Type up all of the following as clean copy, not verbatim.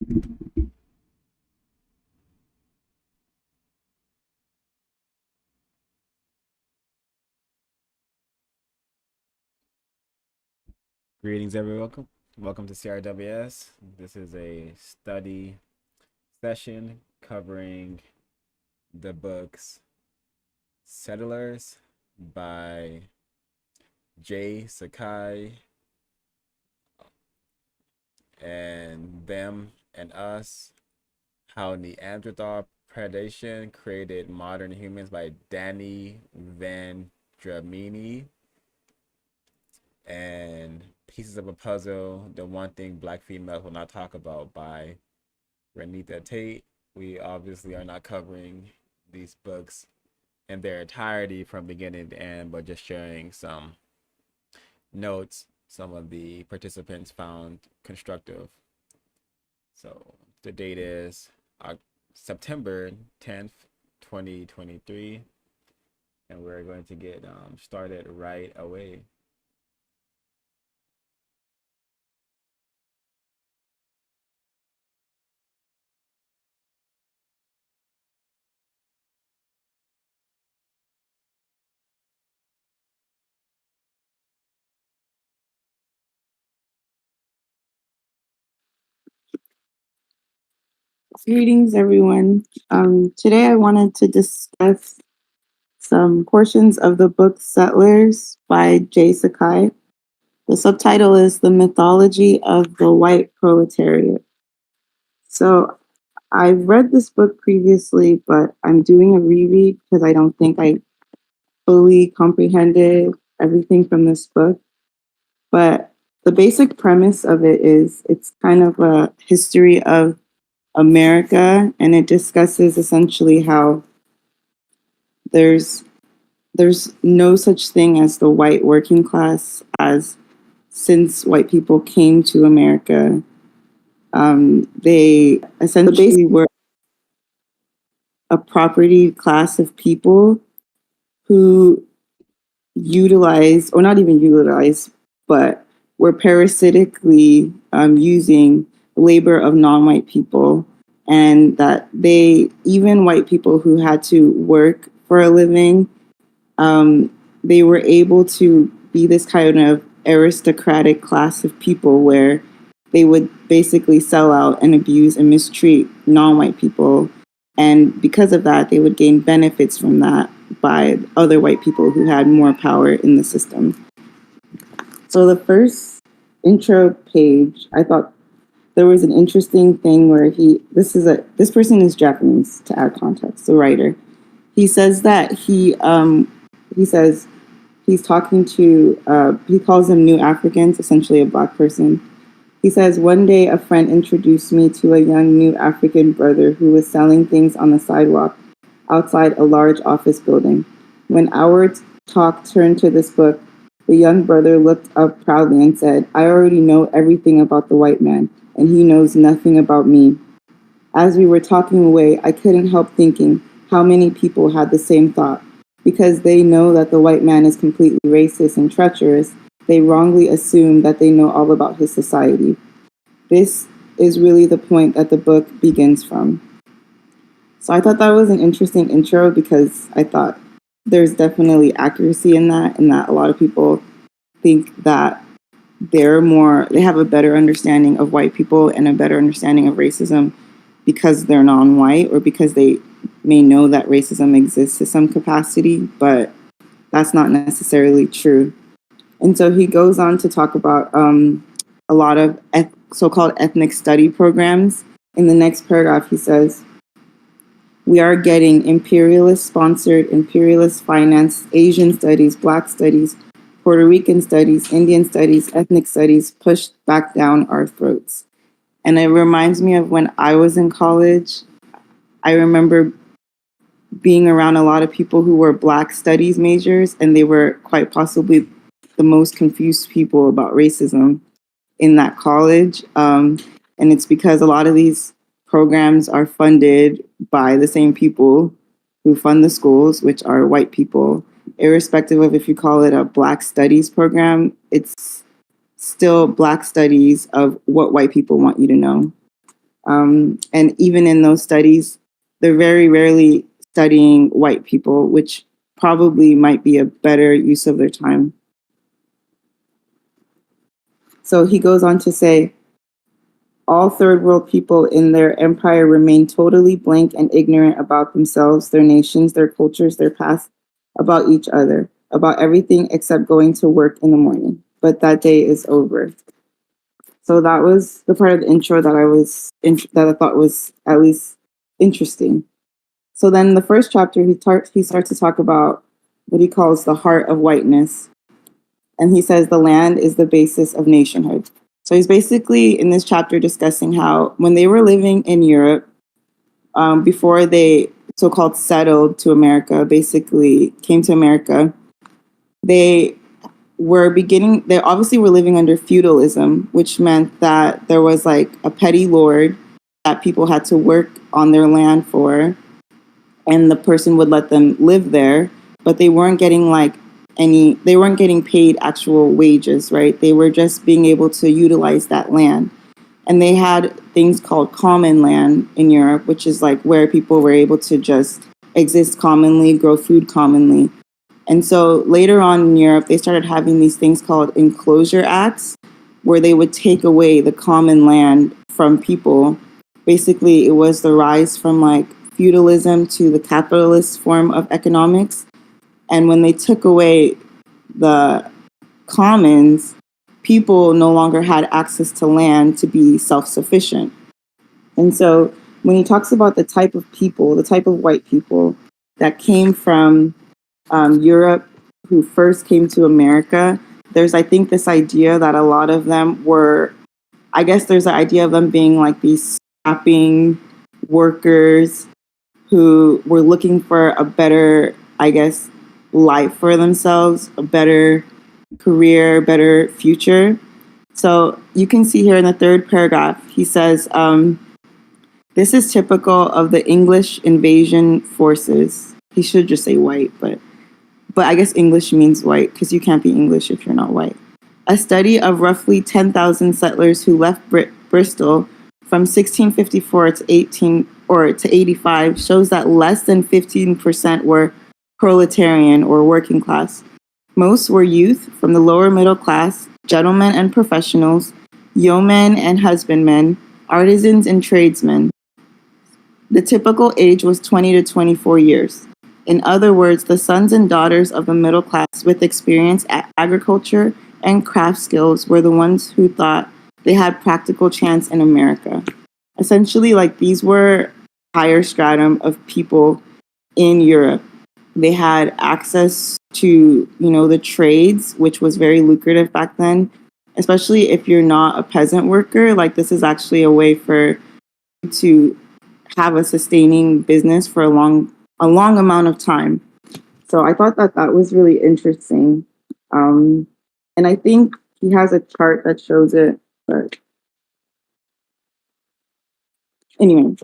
Greetings, everyone. Welcome to CRWS. This is a study session covering the books Settlers by J Sakai and Them and Us, How Neanderthal Predation Created Modern Humans by Danny Vendramini, and Pieces of a Puzzle, The One Thing Black Females Will Not Talk About by Reneathia Tate. We obviously are not covering these books in their entirety from beginning to end, but just sharing some notes some of the participants found constructive. So the date is September 10th, 2023, and we're going to get started right away. Greetings, everyone. Today I wanted to discuss some portions of the book Settlers by J Sakai. The subtitle is The Mythology of the White Proletariat. So I've read this book previously, but I'm doing a reread because I don't think I fully comprehended everything from this book. But the basic premise of it is it's kind of a history of America, and it discusses essentially how there's there's no such thing as the white working class, as since white people came to America, they essentially were a property class of people who utilized, or not even utilized, but were parasitically using labor of non-white people, and that even white people who had to work for a living, they were able to be this kind of aristocratic class of people where they would basically sell out and abuse and mistreat non-white people. And because of that, they would gain benefits from that by other white people who had more power in the system. So the first intro page, I thought there was an interesting thing where this person is Japanese, to add context, the writer. He says that he says he's talking to, he calls them new Africans, essentially a black person. He says, one day a friend introduced me to a young new African brother who was selling things on the sidewalk outside a large office building. When our talk turned to this book, the young brother looked up proudly and said, I already know everything about the white man, and he knows nothing about me. As we were talking away, I couldn't help thinking how many people had the same thought. Because they know that the white man is completely racist and treacherous, they wrongly assume that they know all about his society. This is really the point that the book begins from. So I thought that was an interesting intro because I thought there's definitely accuracy in that a lot of people think that they have a better understanding of white people and a better understanding of racism because they're non-white, or because they may know that racism exists to some capacity, but that's not necessarily true. And so he goes on to talk about a lot of so-called ethnic study programs. In the next paragraph, he says, we are getting imperialist-sponsored, imperialist-financed Asian studies, Black studies, Puerto Rican studies, Indian studies, ethnic studies pushed back down our throats. And it reminds me of when I was in college. I remember being around a lot of people who were Black studies majors, and they were quite possibly the most confused people about racism in that college. And it's because a lot of these programs are funded by the same people who fund the schools, which are white people. Irrespective of if you call it a Black studies program, it's still Black studies of what white people want you to know. And even in those studies, they're very rarely studying white people, which probably might be a better use of their time. So he goes on to say, all third world people in their empire remain totally blank and ignorant about themselves, their nations, their cultures, their past, about each other, about everything except going to work in the morning. But that day is over. So that was the part of the intro that I thought was at least interesting. So then the first chapter, he starts to talk about what he calls the heart of whiteness. And he says the land is the basis of nationhood. So he's basically in this chapter discussing how when they were living in Europe, before they so-called settled to America, basically came to America, they obviously were living under feudalism, which meant that there was like a petty lord that people had to work on their land for, and the person would let them live there, but they weren't getting paid actual wages, right? They were just being able to utilize that land. And they had things called common land in Europe, which is like where people were able to just exist commonly, grow food commonly. And so later on in Europe, they started having these things called enclosure acts, where they would take away the common land from people. Basically, it was the rise from like feudalism to the capitalist form of economics. And when they took away the commons, people no longer had access to land to be self-sufficient. And so when he talks about the type of people, the type of white people that came from Europe who first came to America, there's, I think, this idea that a lot of them were, I guess there's the idea of them being like these scrapping workers who were looking for a better, I guess, life for themselves, a better career, better future. So you can see here in the third paragraph, he says, this is typical of the English invasion forces. He should just say white, but I guess English means white because you can't be English if you're not white. A study of roughly 10,000 settlers who left Bristol from 1654 to 85 shows that less than 15% were proletarian or working class. Most were youth from the lower middle class, gentlemen and professionals, yeomen and husbandmen, artisans and tradesmen. The typical age was 20 to 24 years. In other words, the sons and daughters of the middle class with experience at agriculture and craft skills were the ones who thought they had practical chance in America. Essentially, like these were higher stratum of people in Europe. They had access to, the trades, which was very lucrative back then, especially if you're not a peasant worker. Like this is actually a way for you to have a sustaining business for a long amount of time. So I thought that was really interesting. And I think he has a chart that shows it. But anyway,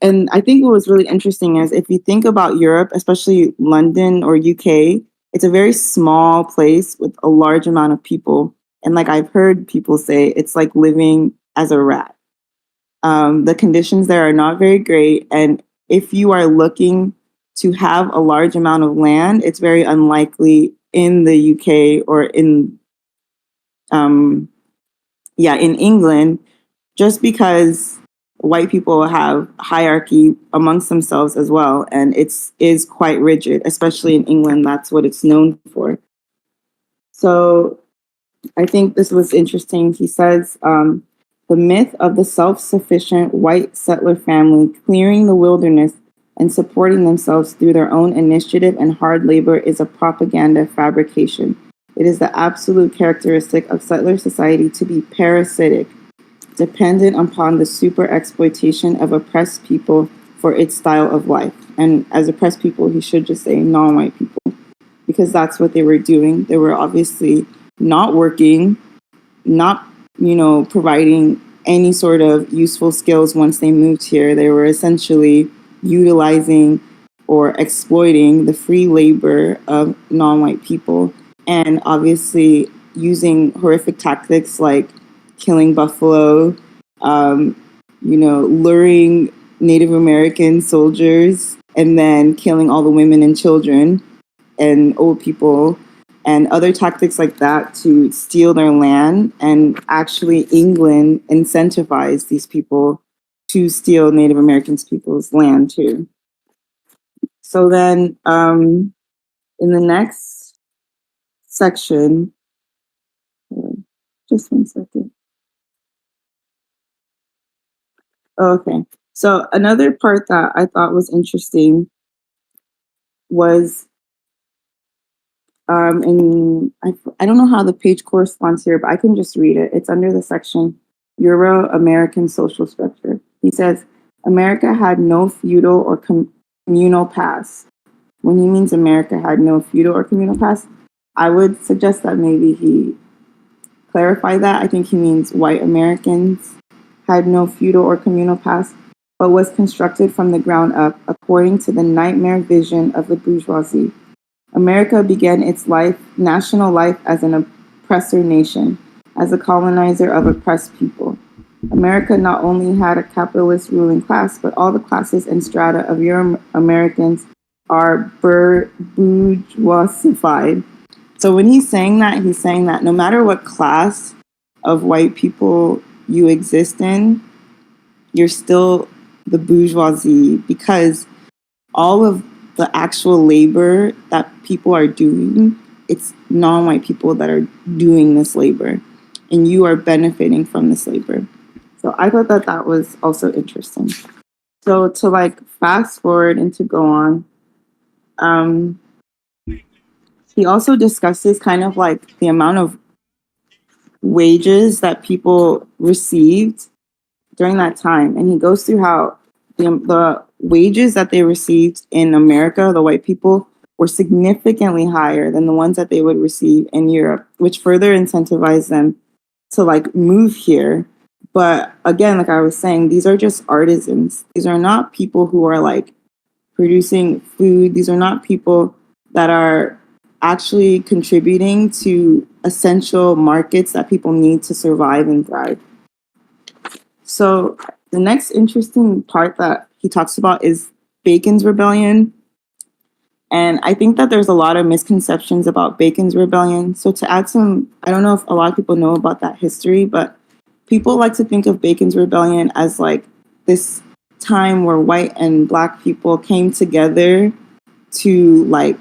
and I think what was really interesting is if you think about Europe, especially London or UK, it's a very small place with a large amount of people. And like I've heard people say, it's like living as a rat. The conditions there are not very great. And if you are looking to have a large amount of land, it's very unlikely in the UK or in England, just because white people have hierarchy amongst themselves as well. And is quite rigid, especially in England. That's what it's known for. So I think this was interesting. He says, the myth of the self-sufficient white settler family clearing the wilderness and supporting themselves through their own initiative and hard labor is a propaganda fabrication. It is the absolute characteristic of settler society to be parasitic, dependent upon the super exploitation of oppressed people for its style of life. And as oppressed people, he should just say non-white people, because that's what they were doing. They were obviously not working, not providing any sort of useful skills once they moved here. They were essentially utilizing or exploiting the free labor of non-white people, and obviously using horrific tactics like killing buffalo luring Native American soldiers and then killing all the women and children and old people and other tactics like that to steal their land. And actually, England incentivized these people to steal Native American people's land too. So then in the next section, just one second. Okay. So another part that I thought was interesting was in I don't know how the page corresponds here, but I can just read it. It's under the section Euro-American social structure. He says, America had no feudal or communal past. When he means America had no feudal or communal past, I would suggest that maybe he clarify that. I think he means white Americans had no feudal or communal past, but was constructed from the ground up according to the nightmare vision of the bourgeoisie. America began its national life as an oppressor nation, as a colonizer of oppressed people. America not only had a capitalist ruling class, but all the classes and strata of Euro-Americans are bourgeoisified. So when he's saying that no matter what class of white people you exist in, you're still the bourgeoisie, because all of the actual labor that people are doing, it's non-white people that are doing this labor, and you are benefiting from this labor. So I thought that that was also interesting. So to fast forward and to go on, he also discusses kind of the amount of wages that people received during that time. And he goes through how the wages that they received in America, the white people, were significantly higher than the ones that they would receive in Europe, which further incentivized them to move here. But again, like I was saying, these are just artisans. These are not people who are producing food. These are not people that are actually contributing to essential markets that people need to survive and thrive. So the next interesting part that he talks about is Bacon's Rebellion. And I think that there's a lot of misconceptions about Bacon's Rebellion. So to add some, I don't know if a lot of people know about that history, but people like to think of Bacon's Rebellion as this time where white and black people came together to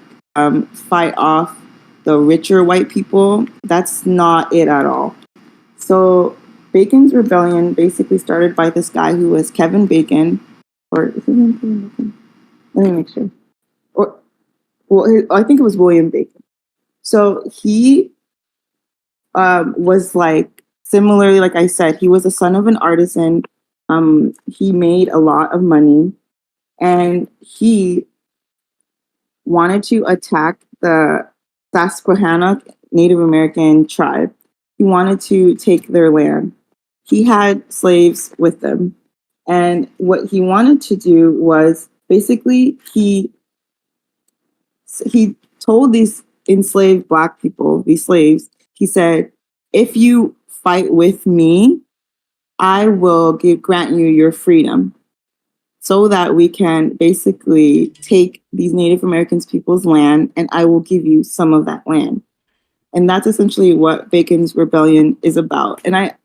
fight off the richer white people. That's not it at all. So Bacon's Rebellion basically started by this guy who was Kevin Bacon, or is his name Kevin Bacon? Let me make sure. I think it was William Bacon. So he was similarly, like I said, he was the son of an artisan. He made a lot of money, and he wanted to attack the Susquehanna Native American tribe. He wanted to take their land. He had slaves with them. And what he wanted to do was basically he told these enslaved black people, these slaves, he said, if you fight with me, I will grant you your freedom, so that we can basically take these Native Americans people's land, and I will give you some of that land. And that's essentially what Bacon's Rebellion is about. And I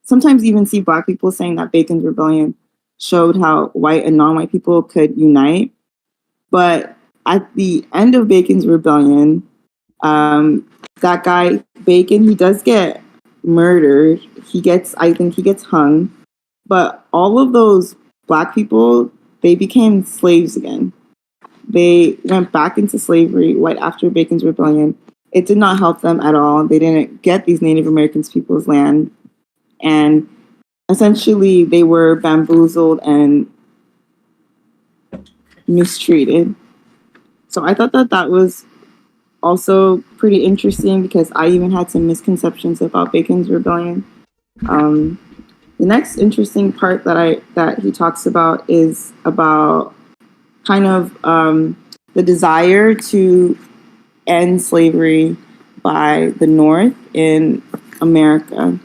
sometimes even see black people saying that Bacon's Rebellion showed how white and non-white people could unite. But at the end of Bacon's Rebellion, that guy, Bacon, he does get murdered. I think he gets hung. But all of those black people, they became slaves again. They went back into slavery right after Bacon's Rebellion. It did not help them at all. They didn't get these Native Americans people's land. And essentially, they were bamboozled and mistreated. So I thought that that was also pretty interesting, because I even had some misconceptions about Bacon's Rebellion. The next interesting part that he talks about is about kind of the desire to end slavery by the North in America.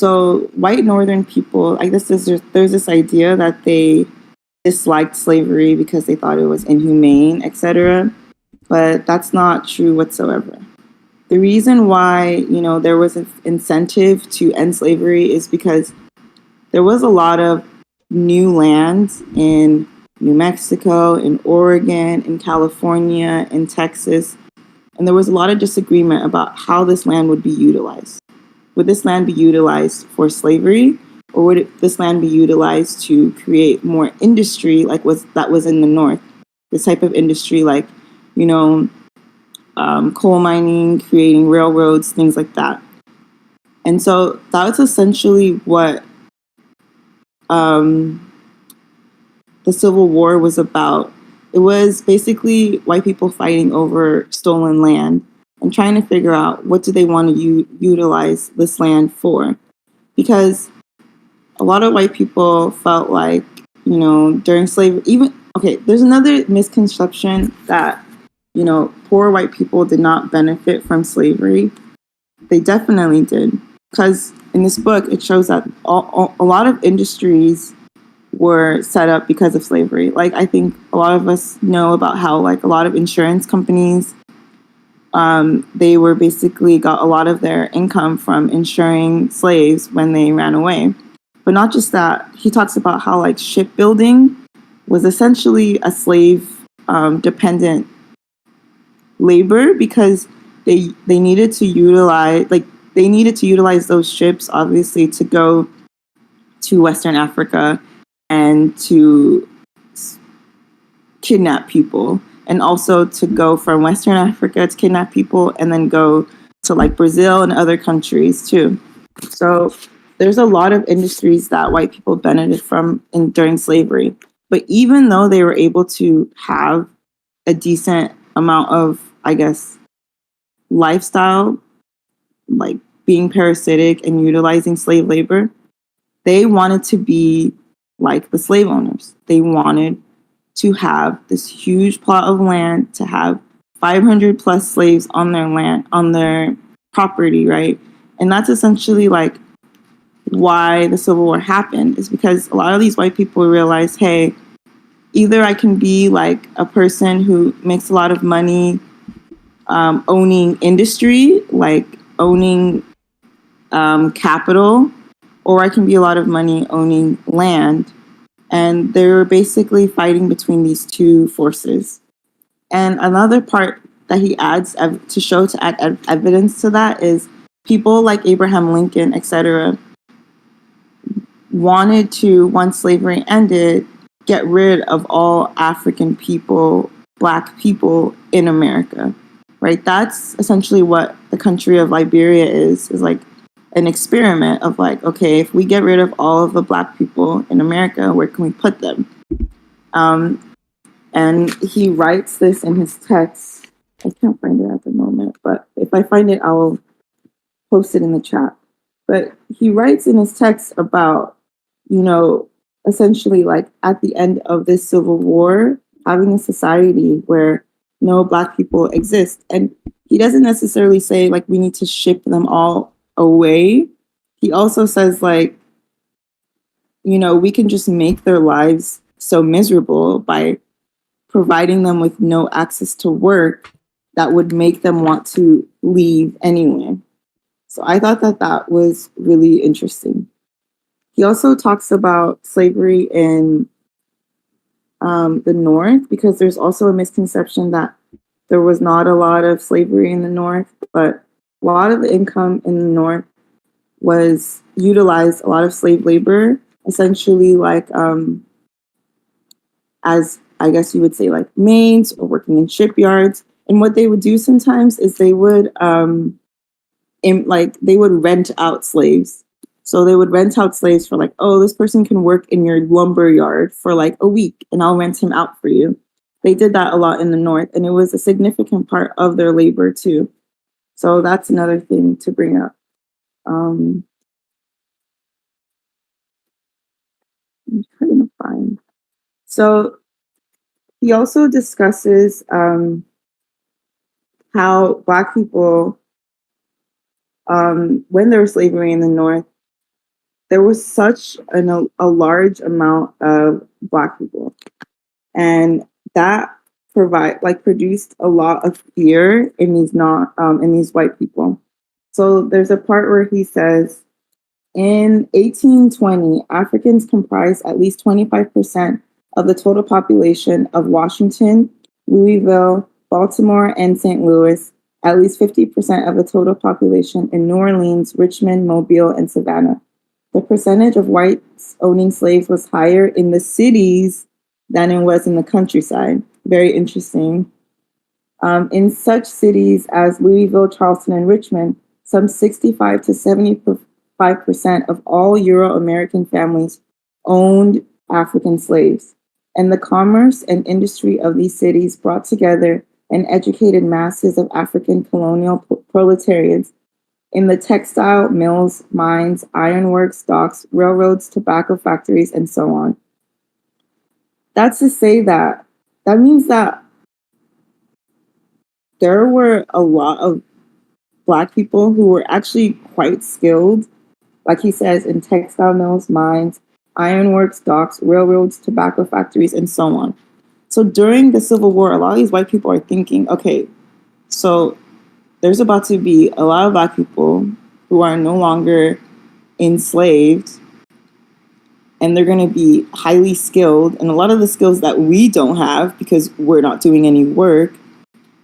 So white northern people, I guess there's this idea that they disliked slavery because they thought it was inhumane, etc. But that's not true whatsoever. The reason why, there was an incentive to end slavery is because there was a lot of new lands in New Mexico, in Oregon, in California, in Texas, and there was a lot of disagreement about how this land would be utilized. Would this land be utilized for slavery, or would this land be utilized to create more industry like that was in the North? This type of industry like, coal mining, creating railroads, things like that. And so that's essentially what the Civil War was about. It was basically white people fighting over stolen land and trying to figure out what do they want to utilize this land for. Because a lot of white people felt like, during slavery, there's another misconception that, poor white people did not benefit from slavery. They definitely did. Because in this book, it shows that a lot of industries were set up because of slavery. Like, I think a lot of us know about how, like, a lot of insurance companies, they were basically got a lot of their income from insuring slaves when they ran away. But not just that, he talks about how, like, shipbuilding was essentially a slave dependent labor because they needed to utilize those ships, obviously, to go to Western Africa and to kidnap people, and also to go from Western Africa to kidnap people and then go to like Brazil and other countries too. So there's a lot of industries that white people benefited from during slavery. But even though they were able to have a decent amount of, I guess, lifestyle, like being parasitic and utilizing slave labor, they wanted to be like the slave owners. They wanted to have this huge plot of land, to have 500 plus slaves on their land, on their property, right? And that's essentially like why the Civil War happened, is because a lot of these white people realized, hey, either I can be like a person who makes a lot of money owning industry, like owning capital, or I can be a lot of money owning land. And they were basically fighting between these two forces. And another part that he adds to add evidence to that is people like Abraham Lincoln, etc., wanted to, once slavery ended, get rid of all African people, Black people in America, right? That's essentially what the country of Liberia is like an experiment of like, okay, if we get rid of all of the Black people in America, where can we put them? And he writes this in his text. I can't find it at the moment, but if I find it, I'll post it in the chat. But he writes in his text about, essentially like at the end of this Civil War, having a society where no Black people exist. And he doesn't necessarily say like we need to ship them all away. He also says like, we can just make their lives so miserable by providing them with no access to work that would make them want to leave anyway. So I thought that was really interesting. He also talks about slavery in the North, because there's also a misconception that there was not a lot of slavery in the North, but a lot of the income in the North was utilized, a lot of slave labor, essentially like as I guess you would say like maids or working in shipyards. And what they would do sometimes is they would they would rent out slaves. So they would rent out slaves for like, oh, this person can work in your lumber yard for like a week and I'll rent him out for you. They did that a lot in the North, and it was a significant part of their labor too. So that's another thing to bring up. I'm trying to find. So he also discusses how Black people, when there was slavery in the North, there was such a large amount of Black people, and that produced a lot of fear in these not in these white people. So there's a part where he says, in 1820, Africans comprised at least 25% of the total population of Washington, Louisville, Baltimore, and St. Louis, at least 50% of the total population in New Orleans, Richmond, Mobile, and Savannah. The percentage of whites owning slaves was higher in the cities than it was in the countryside. Very interesting. In such cities as Louisville, Charleston, and Richmond, some 65 to 75% of all Euro-American families owned African slaves. And the commerce and industry of these cities brought together and educated masses of African colonial proletarians in the textile mills, mines, ironworks, docks, railroads, tobacco factories, and so on. That's to say that means that there were a lot of Black people who were actually quite skilled, like he says, in textile mills, mines, ironworks, docks, railroads, tobacco factories, and so on. So during the Civil War, a lot of these white people are thinking, okay, so there's about to be a lot of Black people who are no longer enslaved, and they're going to be highly skilled, and a lot of the skills that we don't have because we're not doing any work.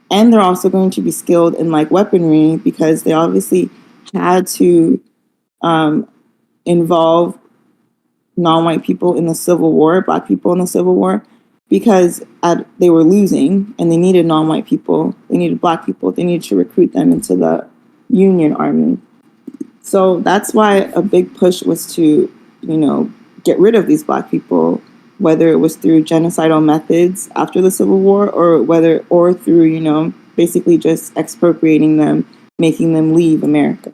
And they're also going to be skilled in like weaponry because they obviously had to involve non-white people in the Civil War, Black people in the Civil War, because they were losing and they needed non-white people, they needed Black people, they needed to recruit them into the Union Army. So that's why a big push was to, get rid of these Black people, whether it was through genocidal methods after the Civil War or through, basically just expropriating them, making them leave America.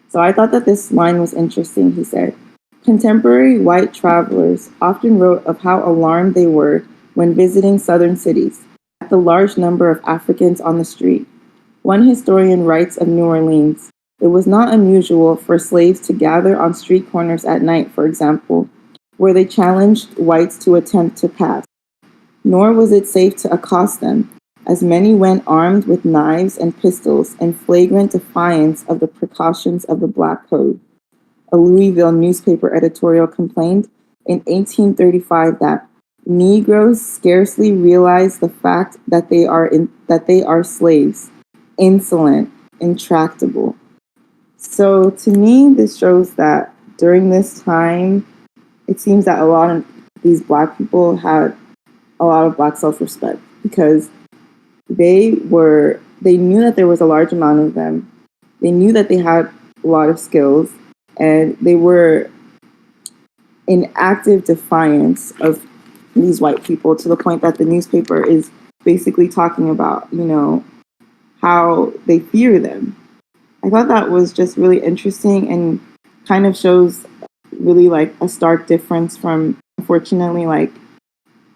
So I thought that this line was interesting. He said, contemporary white travelers often wrote of how alarmed they were when visiting southern cities at the large number of Africans on the street. One historian writes of New Orleans, it was not unusual for slaves to gather on street corners at night, for example, where they challenged whites to attempt to pass. Nor was it safe to accost them, as many went armed with knives and pistols in flagrant defiance of the precautions of the Black Code. A Louisville newspaper editorial complained in 1835 that Negroes scarcely realize the fact that they are slaves, insolent, intractable. So to me, this shows that during this time, it seems that a lot of these Black people had a lot of Black self-respect because they knew that there was a large amount of them. They knew that they had a lot of skills, and they were in active defiance of these white people to the point that the newspaper is basically talking about, how they fear them. I thought that was just really interesting and kind of shows really like a stark difference from, unfortunately, like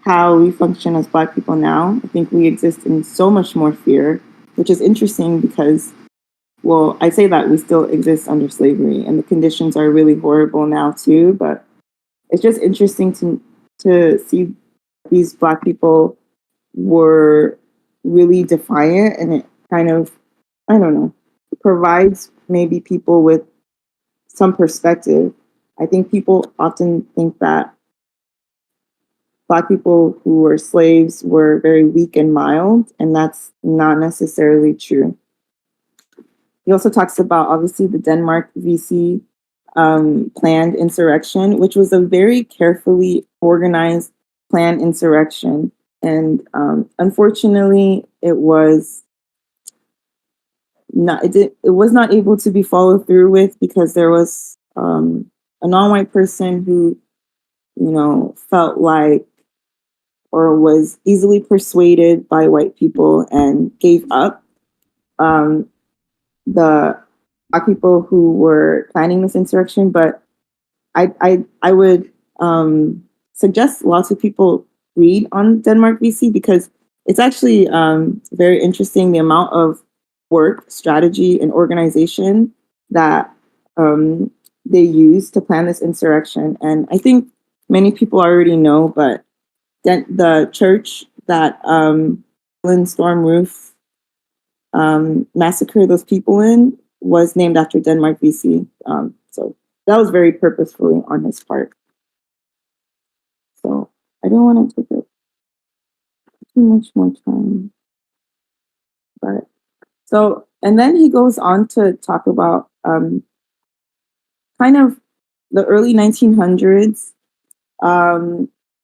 how we function as Black people now. I think we exist in so much more fear, which is interesting because, well, I say that we still exist under slavery and the conditions are really horrible now too, but it's just interesting to see these Black people were really defiant, and it kind of, I don't know, provides maybe people with some perspective. I think people often think that Black people who were slaves were very weak and mild, and that's not necessarily true. He also talks about, obviously, the Denmark VC planned insurrection, which was a very carefully organized planned insurrection. And unfortunately, it was not able to be followed through with because there was a non-white person who, felt like or was easily persuaded by white people and gave up. The Black people who were planning this insurrection, but I would suggest lots of people read on Denmark VC because it's actually very interesting the amount of work, strategy, and organization that they used to plan this insurrection. And I think many people already know, but the church that Storm Roof massacred those people in was named after Denmark, VC. So that was very purposefully on his part. So I don't want to take up too much more time. But so, and then he goes on to talk about kind of the early 1900s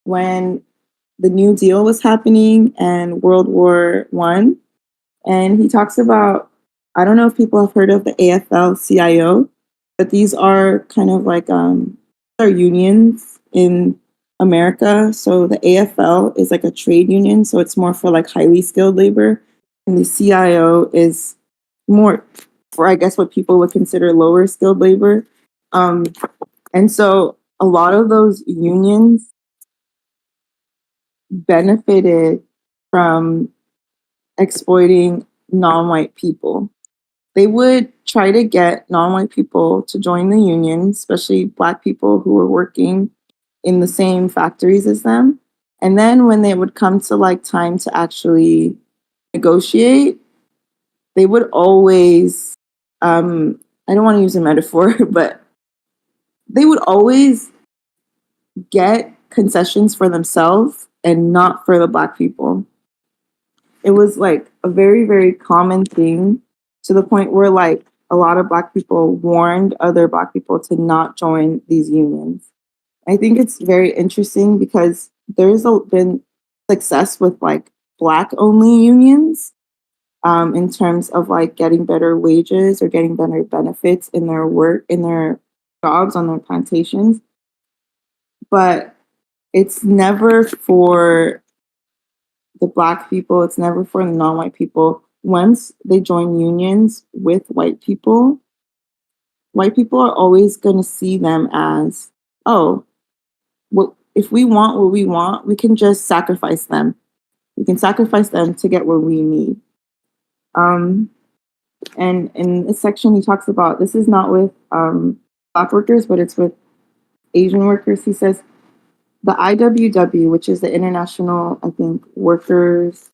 when the New Deal was happening and World War One. And he talks about, I don't know if people have heard of the AFL-CIO, but these are kind of like are unions in America. So the AFL is like a trade union, so it's more for like highly skilled labor, and the CIO is more for, I guess, what people would consider lower skilled labor. And so a lot of those unions benefited from exploiting non-white people. They would try to get non-white people to join the union, especially Black people who were working in the same factories as them. And then when they would come to like time to actually negotiate, they would always, I don't want to use a metaphor, but they would always get concessions for themselves and not for the Black people. It was like a very, very common thing, to the point where like a lot of Black people warned other Black people to not join these unions. I think it's very interesting because there's been success with like Black only unions in terms of like getting better wages or getting better benefits in their work, in their jobs on their plantations. But it's never for the Black people, it's never for the non-white people. Once they join unions with white people are always going to see them as, oh, well, if we want what we want, we can just sacrifice them. We can sacrifice them to get what we need. And in this section, he talks about, this is not with Black workers, but it's with Asian workers. He says, the IWW, which is the International, I think, Workers,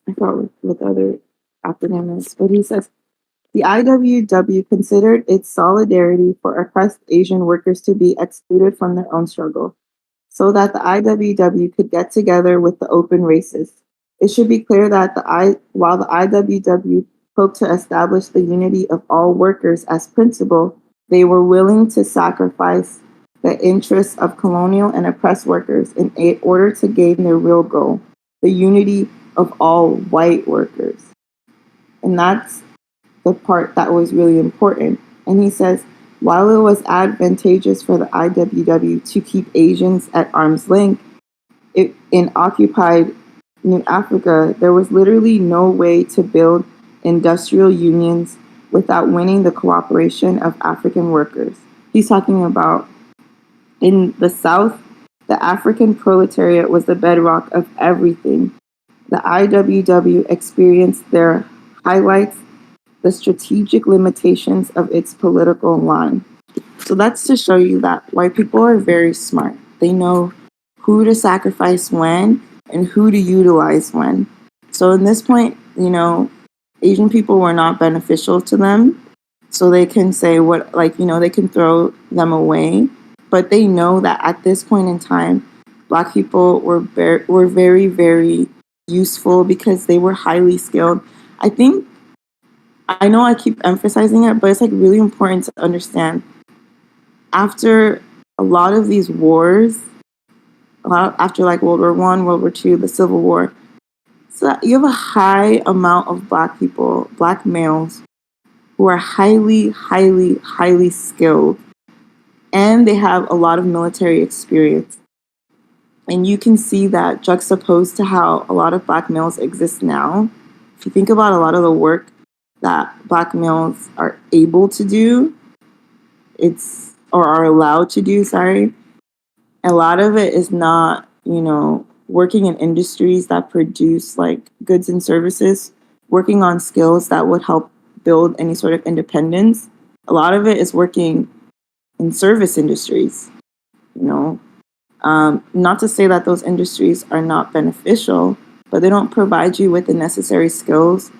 I forgot what the other acronym is, but he says, the IWW considered its solidarity for oppressed Asian workers to be excluded from their own struggle, so that the IWW could get together with the open racists. It should be clear that while the IWW hoped to establish the unity of all workers as principle, they were willing to sacrifice the interests of colonial and oppressed workers in order to gain their real goal, the unity of all white workers. And that's the part that was really important. And he says, while it was advantageous for the IWW to keep Asians at arm's length, in occupied New Africa, there was literally no way to build industrial unions without winning the cooperation of African workers. He's talking about in the South, the African proletariat was the bedrock of everything. The IWW experienced their highlights, the strategic limitations of its political line. So that's to show you that white people are very smart. They know who to sacrifice when and who to utilize when. So in this point, Asian people were not beneficial to them. So they can say they can throw them away. But they know that at this point in time, Black people were very, very useful because they were highly skilled. I know I keep emphasizing it, but it's like really important to understand. After a lot of these wars, after like World War I, World War II, the Civil War, so you have a high amount of Black people, Black males, who are highly, highly, highly skilled, and they have a lot of military experience. And you can see that juxtaposed to how a lot of Black males exist now. If you think about a lot of the work that Black males are able to do, or are allowed to do, a lot of it is not, working in industries that produce like goods and services, working on skills that would help build any sort of independence. a lot of it is working in service industries, you know. Not to say that those industries are not beneficial, but they don't provide you with the necessary skills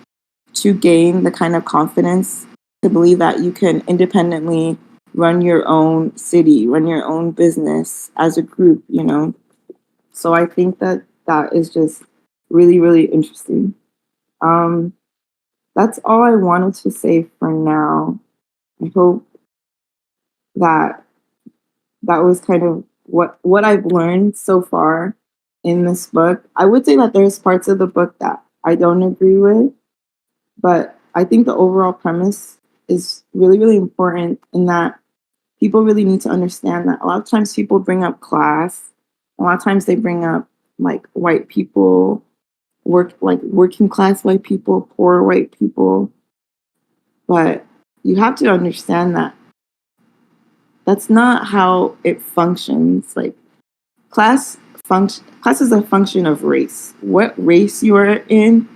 to gain the kind of confidence to believe that you can independently run your own city, run your own business as a group, you know. So I think that that is just really, really interesting. Um, that's all I wanted to say for now. I hope that that was kind of what I've learned so far in this book. I would say that there's parts of the book that I don't agree with, but I think the overall premise is really, really important in that people really need to understand that a lot of times people bring up class, a lot of times they bring up like white people, working class white people, poor white people, but you have to understand that that's not how it functions. Like class is a function of race. What race you are in,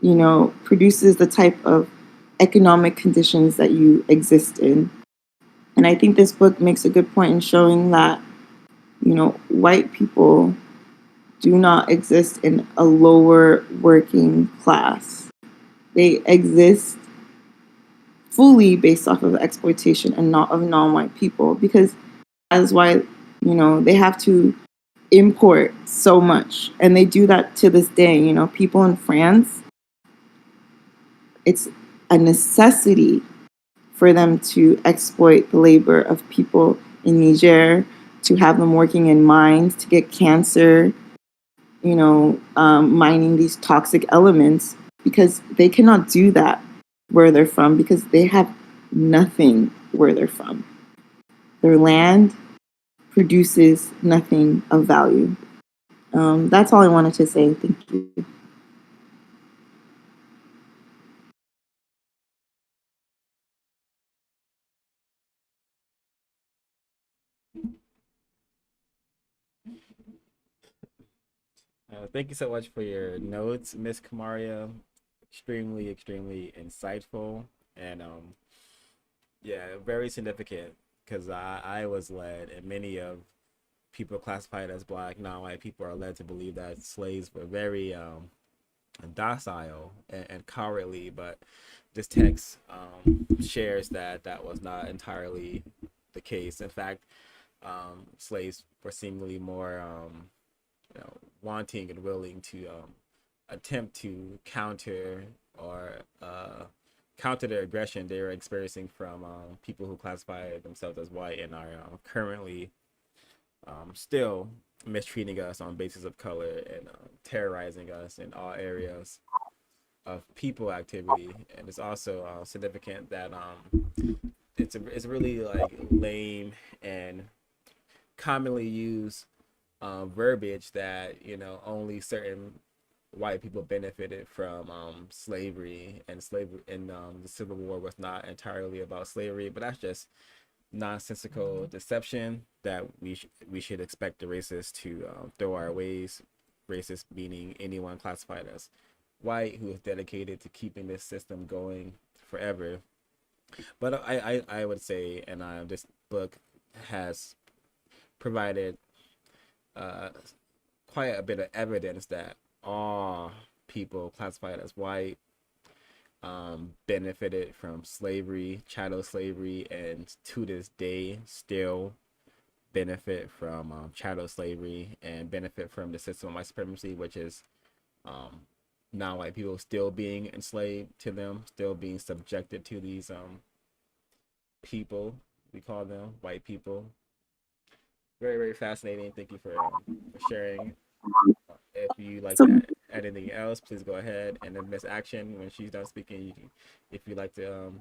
you know, produces the type of economic conditions that you exist in. And I think this book makes a good point in showing that, you know, white people do not exist in a lower working class. They exist fully based off of exploitation and not of non-white people, because that is why, you know, they have to import so much, and they do that to this day. You know, people in France, it's a necessity for them to exploit the labor of people in Niger, to have them working in mines to get cancer, you know, mining these toxic elements, because they cannot do that where they're from, because they have nothing where they're from. Their land produces nothing of value. That's all I wanted to say. Thank you. Thank you so much for your notes, Miss Kamaria. Extremely, extremely insightful, and yeah, very significant, because I was led, and many of people classified as black, non-white people are led to believe that slaves were very docile and cowardly, but this text shares that that was not entirely the case. In fact, slaves were seemingly more you know, wanting and willing to attempt to counter or counter their aggression they were experiencing from people who classify themselves as white and are currently still mistreating us on basis of color and terrorizing us in all areas of people activity. And it's also significant that it's really like lame and commonly used verbiage that, you know, only certain white people benefited from slavery, and slavery in the Civil War was not entirely about slavery, but that's just nonsensical deception that we should expect the racists to throw our ways. Racist meaning anyone classified as white who is dedicated to keeping this system going forever. But I would say, and this book has provided uh, quite a bit of evidence that all people classified as white benefited from slavery, chattel slavery, and to this day still benefit from chattel slavery and benefit from the system of white supremacy, which is um, non-white people still being enslaved to them, still being subjected to these people. We call them white people. Very, very fascinating. Thank you for sharing. If you like So, to add anything else, please go ahead. And then Miss Action, when she's done speaking, if you like to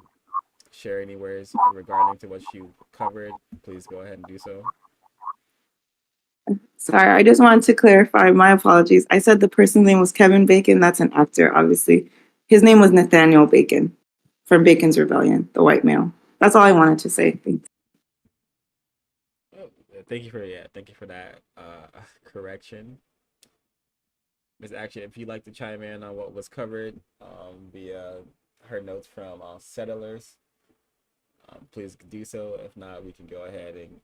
share any words regarding to what you covered, please go ahead and do so. sorry, I just wanted to clarify. My apologies. I said the person's name was Kevin Bacon. That's an actor, obviously. His name was Nathaniel Bacon from Bacon's Rebellion, the white male. That's all I wanted to say. Thanks. Oh, thank you for that correction, Miss Action. If you'd like to chime in on what was covered via her notes from settlers, please do so. If not, we can go ahead and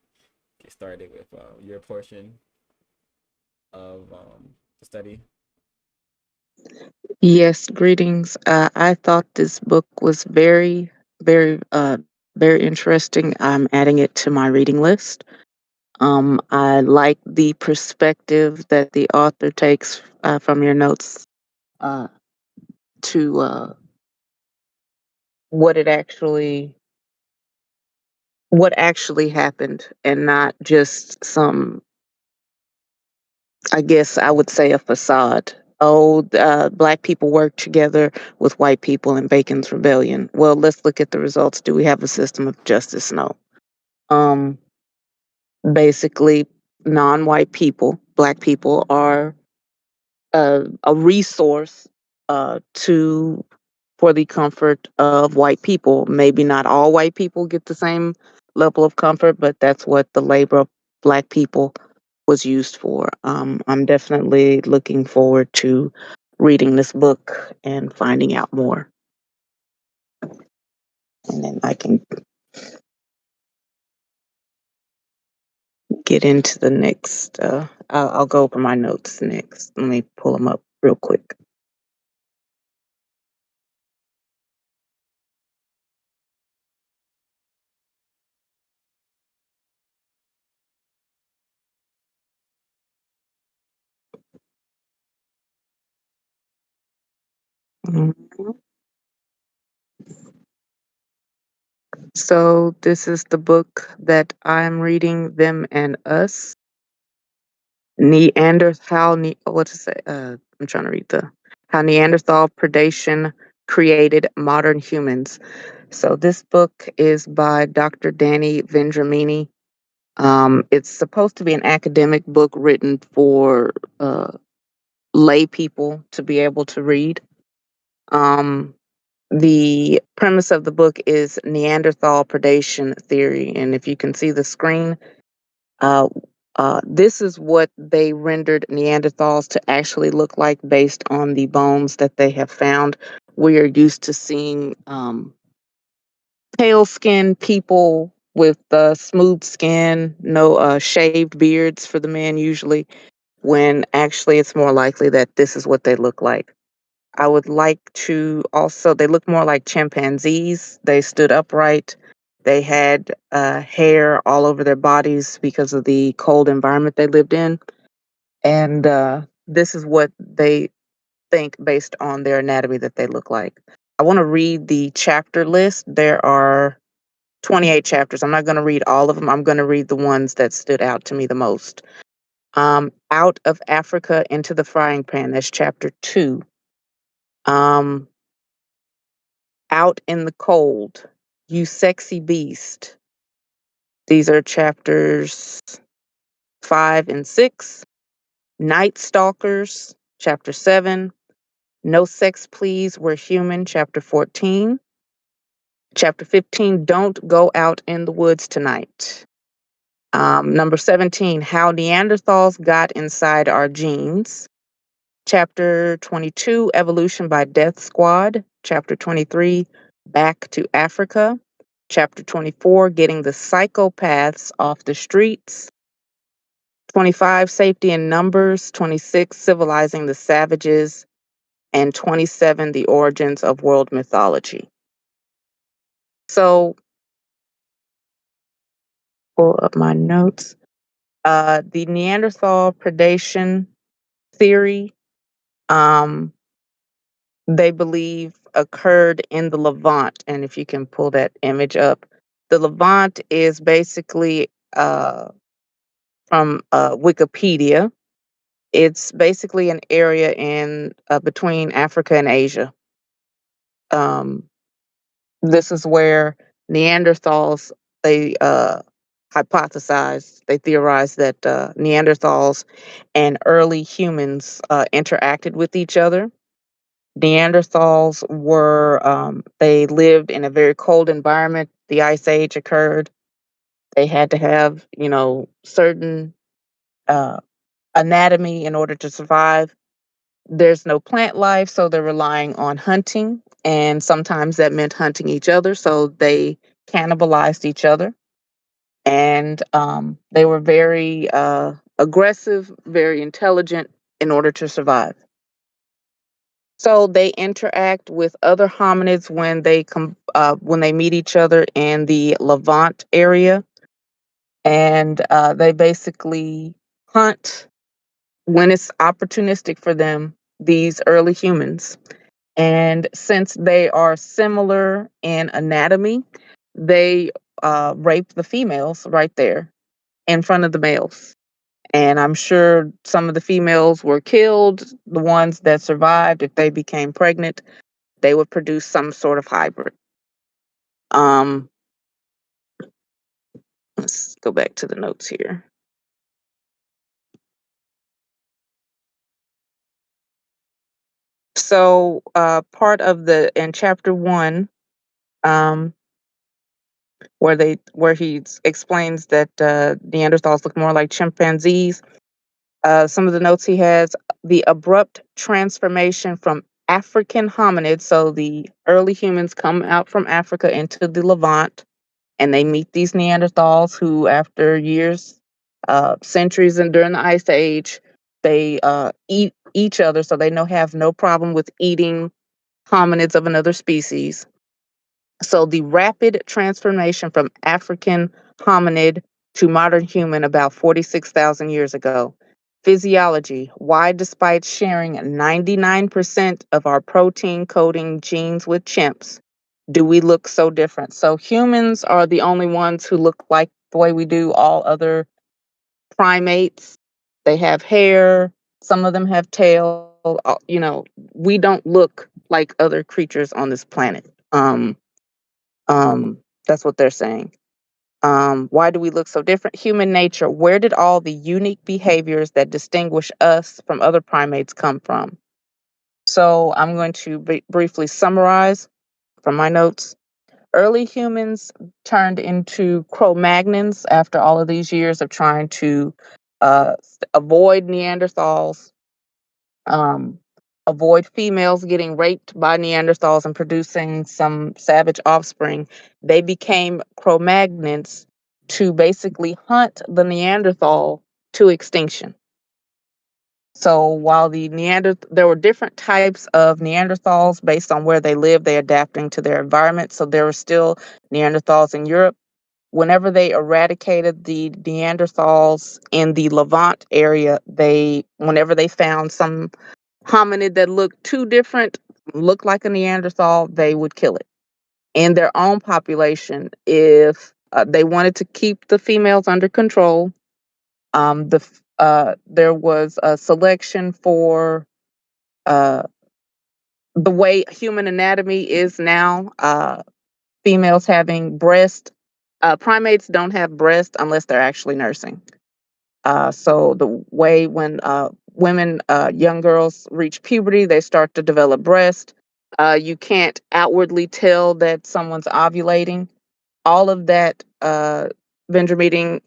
get started with your portion of the study. Yes, greetings. I thought this book was very interesting. I'm adding it to my reading list. I like the perspective that the author takes from your notes uh, to what it actually what actually happened, and not just some, I guess I would say, a facade. Oh, black people work together with white people in Bacon's Rebellion. Well, let's look at the results. Do we have a system of justice? No. Um, Basically, non-white people, black people, are a resource to for the comfort of white people. Maybe not all white people get the same level of comfort, but that's what the labor of black people was used for. I'm definitely looking forward to reading this book and finding out more. And then I can get into the next. I'll go over my notes next. Let me pull them up real quick. Mhm. So this is the book that I'm reading, Them and Us. What to say? I'm trying to read the how Neanderthal predation created modern humans. So this book is by Dr. Danny Vendramini. It's supposed to be an academic book written for lay people to be able to read. Um, the premise of the book is Neanderthal predation theory, and if you can see the screen, uh, this is what they rendered Neanderthals to actually look like based on the bones that they have found. We are used to seeing pale skinned people with smooth skin, no shaved beards for the men usually, when actually it's more likely that this is what they look like. I would like to also, they look more like chimpanzees. They stood upright. They had hair all over their bodies because of the cold environment they lived in. And this is what they think based on their anatomy that they look like. I want to read the chapter list. There are 28 chapters. I'm not going to read all of them. I'm going to read the ones that stood out to me the most. Out of Africa into the Frying Pan. That's chapter 2. Um, Out in the Cold, You Sexy Beast. These are chapters 5 and 6. Night Stalkers, chapter 7. No Sex Please, We're Human, chapter 14. Chapter 15, Don't Go Out in the Woods Tonight. Number 17, How Neanderthals Got Inside Our Genes. Chapter 22, Evolution by Death Squad. Chapter 23, Back to Africa. Chapter 24, Getting the Psychopaths Off the Streets. 25, Safety in Numbers. 26, Civilizing the Savages. And 27, The Origins of World Mythology. So, pull up my notes. The Neanderthal predation theory, um, they believe occurred in the Levant. And if you can pull that image up, the Levant is basically from Wikipedia. It's basically an area in between Africa and Asia. Um, this is where Neanderthals, they hypothesized, they theorized that Neanderthals and early humans interacted with each other. Neanderthals they lived in a very cold environment. The Ice Age occurred. They had to have, certain uh, anatomy in order to survive. There's no plant life, so they're relying on hunting. And sometimes that meant hunting each other. So they cannibalized each other, and they were very aggressive, very intelligent in order to survive. So they interact with other hominids when they meet each other in the Levant area, and they basically hunt when it's opportunistic for them, these early humans. And since they are similar in anatomy, they rape the females right there in front of the males. And I'm sure some of the females were killed. The ones that survived, if they became pregnant, they would produce some sort of hybrid. Um, let's go back to the notes here. So, part of in chapter 1, um, where he explains that Neanderthals look more like chimpanzees. Some of the notes he has: the abrupt transformation from African hominids. So the early humans come out from Africa into the Levant, and they meet these Neanderthals who, after years, centuries, and during the Ice Age, they eat each other, so they have no problem with eating hominids of another species. So the rapid transformation from African hominid to modern human about 46,000 years ago. Physiology: why, despite sharing 99% of our protein coding genes with chimps, do we look so different? So humans are the only ones who look like the way we do. All other primates, they have hair, some of them have tail. We don't look like other creatures on this planet. That's what they're saying. Why do we look so different? Human nature. Where did all the unique behaviors that distinguish us from other primates come from? So I'm going to briefly summarize from my notes. Early humans turned into Cro-Magnons after all of these years of trying to avoid Neanderthals, um, avoid females getting raped by Neanderthals and producing some savage offspring. They became Cro-Magnons to basically hunt the Neanderthal to extinction. So while there were different types of Neanderthals based on where they lived, they adapting to their environment. So there were still Neanderthals in Europe. Whenever they eradicated the Neanderthals in the Levant area, whenever they found some hominid that looked too different, looked like a Neanderthal, they would kill it. In their own population, if they wanted to keep the females under control, there was a selection for uh, the way human anatomy is now. Females having breast. Primates don't have breast unless they're actually nursing. So the way when women, young girls reach puberty, they start to develop breast. You can't outwardly tell that someone's ovulating. All of that, Vendramini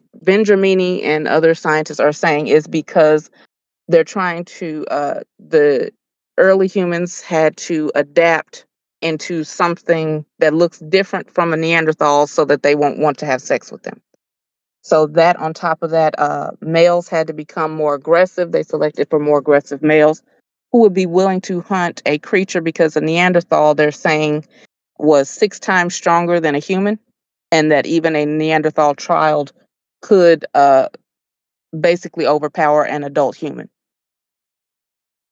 and other scientists are saying, is because they're trying to. The early humans had to adapt into something that looks different from a Neanderthal, so that they won't want to have sex with them. So that on top of that, males had to become more aggressive. They selected for more aggressive males who would be willing to hunt a creature, because a Neanderthal, they're saying, was 6 times stronger than a human, and that even a Neanderthal child could basically overpower an adult human.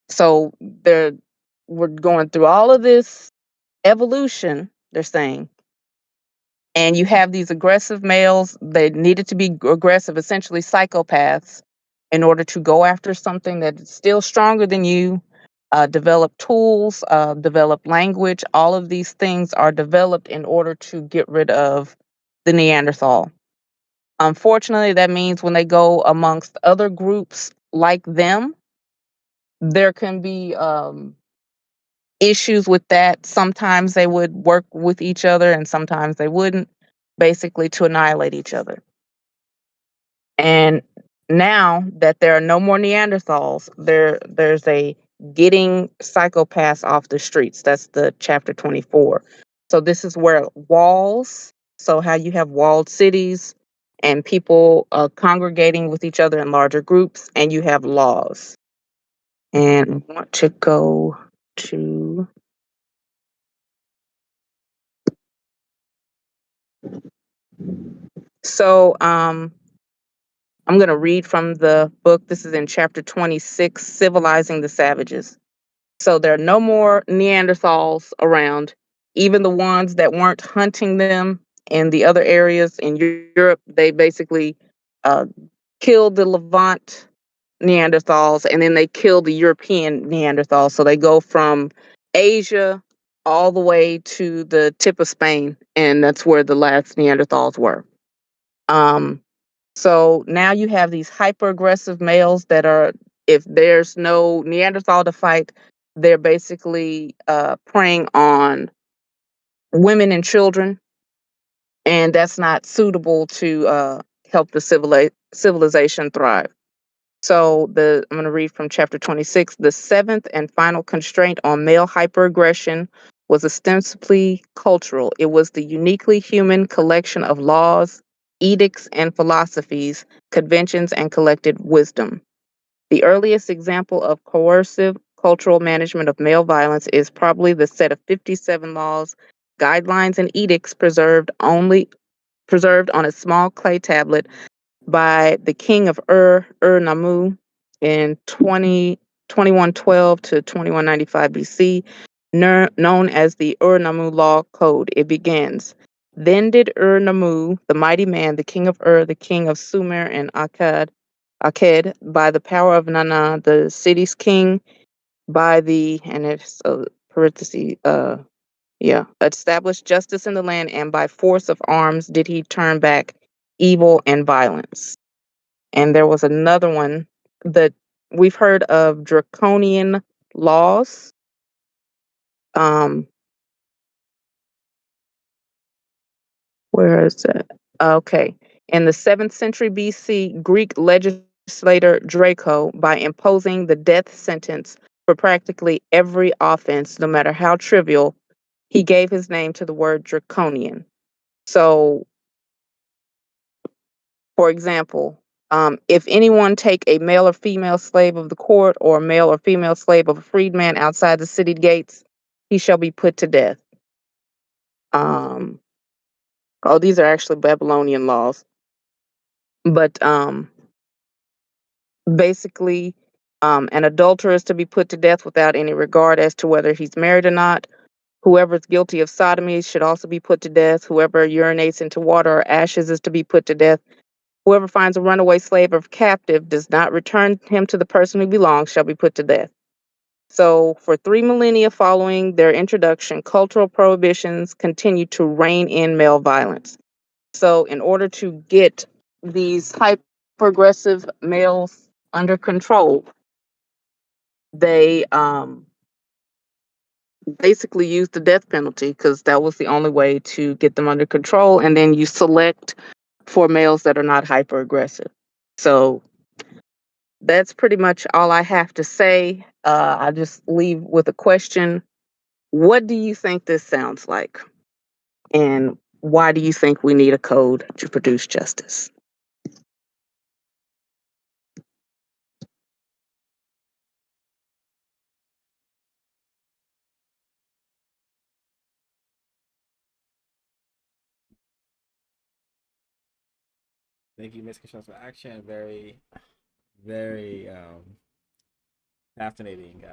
So we're going through all of this evolution, they're saying, and you have these aggressive males. They needed to be aggressive, essentially psychopaths, in order to go after something that's still stronger than you. Develop tools, develop language. All of these things are developed in order to get rid of the Neanderthal. Unfortunately, that means when they go amongst other groups like them, there can be issues with that. Sometimes they would work with each other and sometimes they wouldn't, basically to annihilate each other. And now that there are no more Neanderthals, there's a getting psychopaths off the streets. That's the chapter 24. So this is where walls So, how you have walled cities and people congregating with each other in larger groups, and you have laws. And I want to go to. So, I'm going to read from the book. This is in chapter 26, Civilizing the Savages. So there are no more Neanderthals around. Even the ones that weren't hunting them in the other areas in Europe, they basically uh, killed the Levant Neanderthals and then they killed the European Neanderthals. So they go from Asia all the way to the tip of Spain, and that's where the last Neanderthals were. Um, so now you have these hyper aggressive males that are, if there's no Neanderthal to fight, they're basically preying on women and children, and that's not suitable to help the civilization thrive. So I'm going to read from chapter 26. The seventh and final constraint on male hyperaggression was ostensibly cultural. It was the uniquely human collection of laws, edicts, and philosophies, conventions, and collected wisdom. The earliest example of coercive cultural management of male violence is probably the set of 57 laws, guidelines, and edicts preserved on a small clay tablet by the king of Ur-Nammu in 2112 to 2195 BC, known as the Ur-Nammu Law Code. It begins, then did Ur-Nammu, the mighty man, the king of Ur, the king of Sumer and Akkad, by the power of Nana, the city's king, by the, and it's a parenthesis, established justice in the land, and by force of arms did he turn back evil and violence. And there was another one that we've heard of draconian laws. Where is it? Okay. In the 7th century BC, Greek legislator Draco, by imposing the death sentence for practically every offense, no matter how trivial, he gave his name to the word draconian. So, for example, if anyone take a male or female slave of the court or a male or female slave of a freedman outside the city gates, he shall be put to death. These are actually Babylonian laws. But basically, an adulterer is to be put to death without any regard as to whether he's married or not. Whoever is guilty of sodomy should also be put to death. Whoever urinates into water or ashes is to be put to death. Whoever finds a runaway slave or captive, does not return him to the person who belongs, shall be put to death. So, for 3 millennia following their introduction, cultural prohibitions continued to rein in male violence. So, in order to get these hyper-aggressive males under control, they basically used the death penalty because that was the only way to get them under control. And then you select for males that are not hyper-aggressive. So, that's pretty much all I have to say. I just leave with a question. What do you think this sounds like? And why do you think we need a code to produce justice? Thank you, Miss Control for Action. Very, very fascinating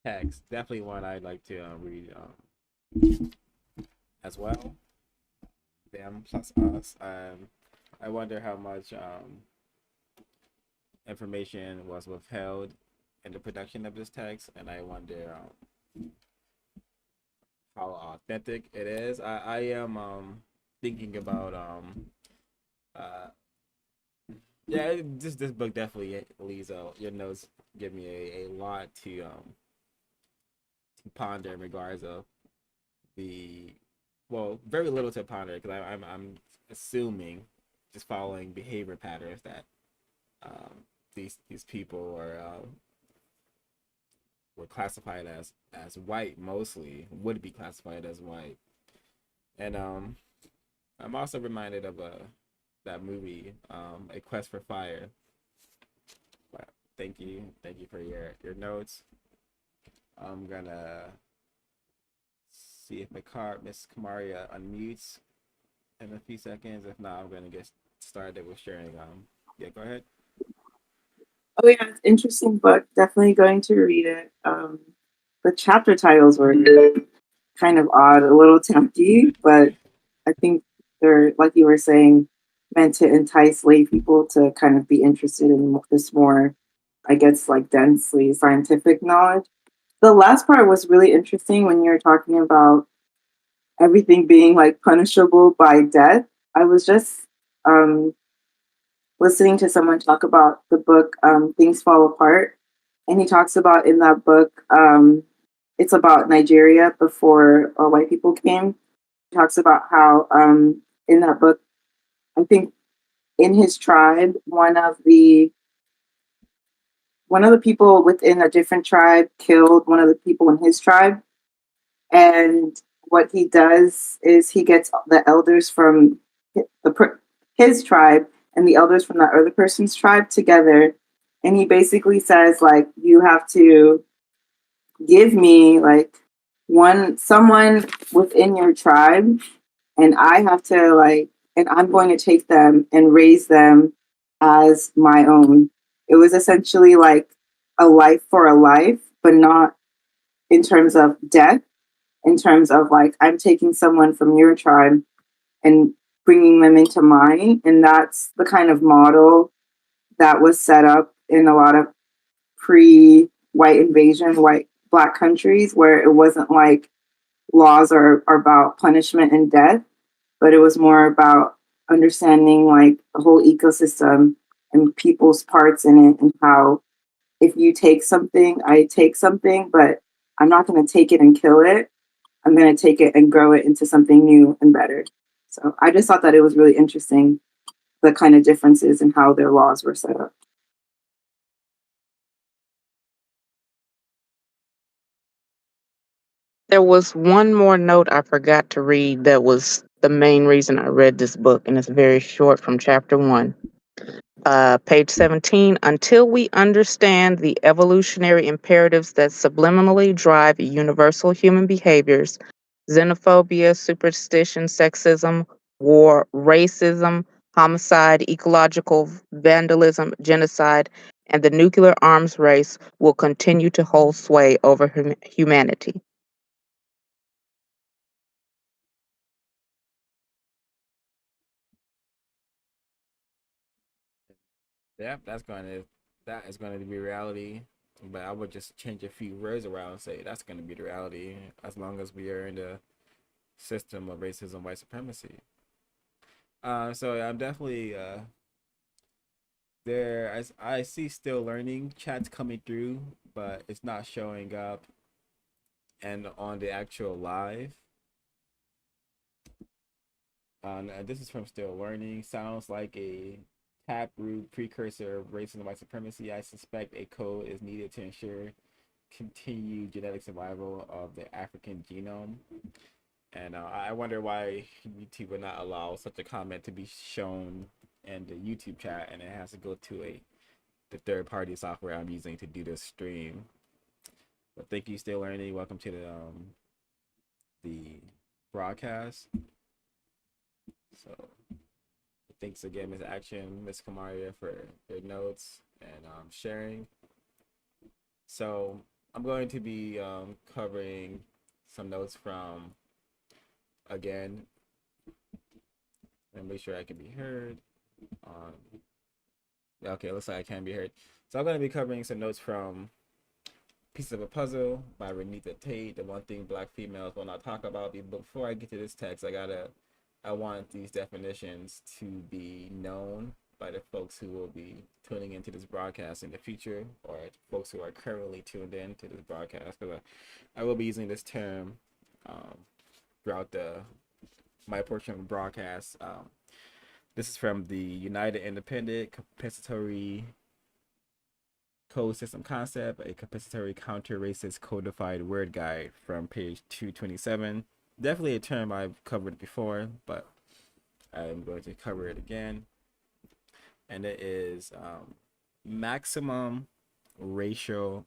text. Definitely one I'd like to read as well. Them plus us. I wonder how much information was withheld in the production of this text, and I wonder how authentic it is. I am thinking about uh yeah, this book definitely leaves your notes give me a lot to ponder in regards of the very little to ponder because I'm assuming just following behavior patterns that these people were classified as white, mostly would be classified as white, and I'm also reminded of that movie, A Quest for Fire. But thank you for your notes. I'm gonna see if Miss Kamaria unmutes in a few seconds. If not, I'm gonna get started with sharing. Yeah, go ahead. Oh yeah, it's an interesting book. Definitely going to read it. The chapter titles were kind of odd, a little tacky, but I think they're, like you were saying, meant to entice lay people to kind of be interested in this more, I guess, like densely scientific knowledge. The last part was really interesting when you were talking about everything being like punishable by death. I was just um, listening to someone talk about the book Things Fall Apart. And he talks about in that book, it's about Nigeria before white people came. He talks about how in that book, I think in his tribe, one of the people within a different tribe killed one of the people in his tribe. And what he does is he gets the elders from his tribe and the elders from that other person's tribe together, and he basically says like, you have to give me like someone within your tribe, and I have to like, and I'm going to take them and raise them as my own. It was essentially like a life for a life, but not in terms of death, in terms of like, I'm taking someone from your tribe and bringing them into mine. And that's the kind of model that was set up in a lot of pre white invasion, white black countries, where it wasn't like laws are about punishment and death, but it was more about understanding like the whole ecosystem and people's parts in it, and how if you take something, I take something, but I'm not going to take it and kill it. I'm going to take it and grow it into something new and better. So I just thought that it was really interesting, the kind of differences in how their laws were set up. There was one more note I forgot to read that was the main reason I read this book, and it's very short from chapter 1. Page 17. Until we understand the evolutionary imperatives that subliminally drive universal human behaviors, xenophobia, superstition, sexism, war, racism, homicide, ecological vandalism, genocide, and the nuclear arms race will continue to hold sway over humanity. Yeah, that is going to be reality. But I would just change a few words around and say that's going to be the reality as long as we are in the system of racism, white supremacy. So I'm definitely there. As I see, still learning chats coming through, but it's not showing up and on the actual live. This is from Still Learning. Sounds like a taproot precursor of racism and white supremacy. I suspect a code is needed to ensure continued genetic survival of the African genome. And I wonder why YouTube would not allow such a comment to be shown in the YouTube chat, and it has to go to the third party software I'm using to do this stream. But thank you, Still Learning. Welcome to the broadcast. So thanks again, Ms. Action, Ms. Kamaria, for your notes and sharing. So I'm going to be covering some notes from, again, and make sure I can be heard. Okay, looks like I can be heard. So I'm going to be covering some notes from Pieces of a Puzzle by Reneathia Tate, the one thing black females will not talk about. But before I get to this text, I want these definitions to be known by the folks who will be tuning into this broadcast in the future, or folks who are currently tuned in to this broadcast, because I will be using this term throughout my portion of the broadcast. This is from the United Independent Compensatory Code System Concept, a compensatory counter-racist codified word guide from page 227. Definitely a term I've covered before, but I'm going to cover it again, and it is maximum racial,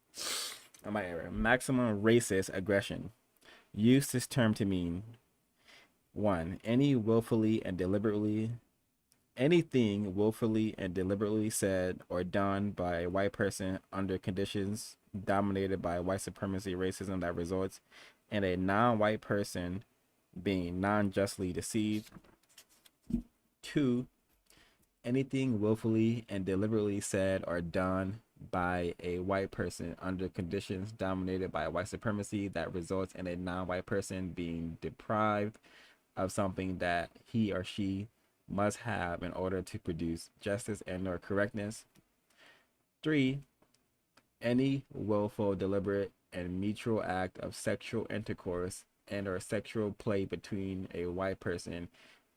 maximum racist aggression. Use this term to mean one, anything willfully and deliberately said or done by a white person under conditions dominated by white supremacy racism that results in a non-white person being non-justly deceived. Two, anything willfully and deliberately said or done by a white person under conditions dominated by white supremacy that results in a non-white person being deprived of something that he or she must have in order to produce justice and or correctness. Three, any willful, deliberate, and mutual act of sexual intercourse and or sexual play between a white person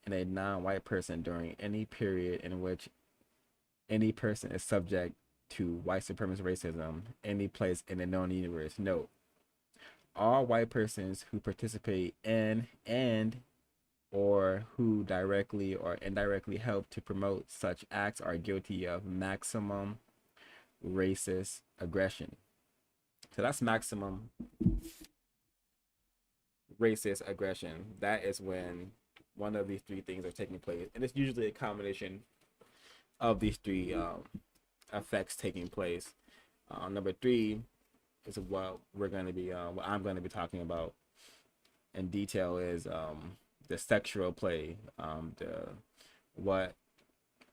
and a non-white person during any period in which any person is subject to white supremacy racism, any place in the known universe. Note, all white persons who participate in and or who directly or indirectly help to promote such acts are guilty of maximum racist aggression. So that's maximum racist aggression. That is when one of these three things are taking place, and it's usually a combination of these three effects taking place. Number three is what we're going to be, what I'm going to be talking about in detail is the sexual play, what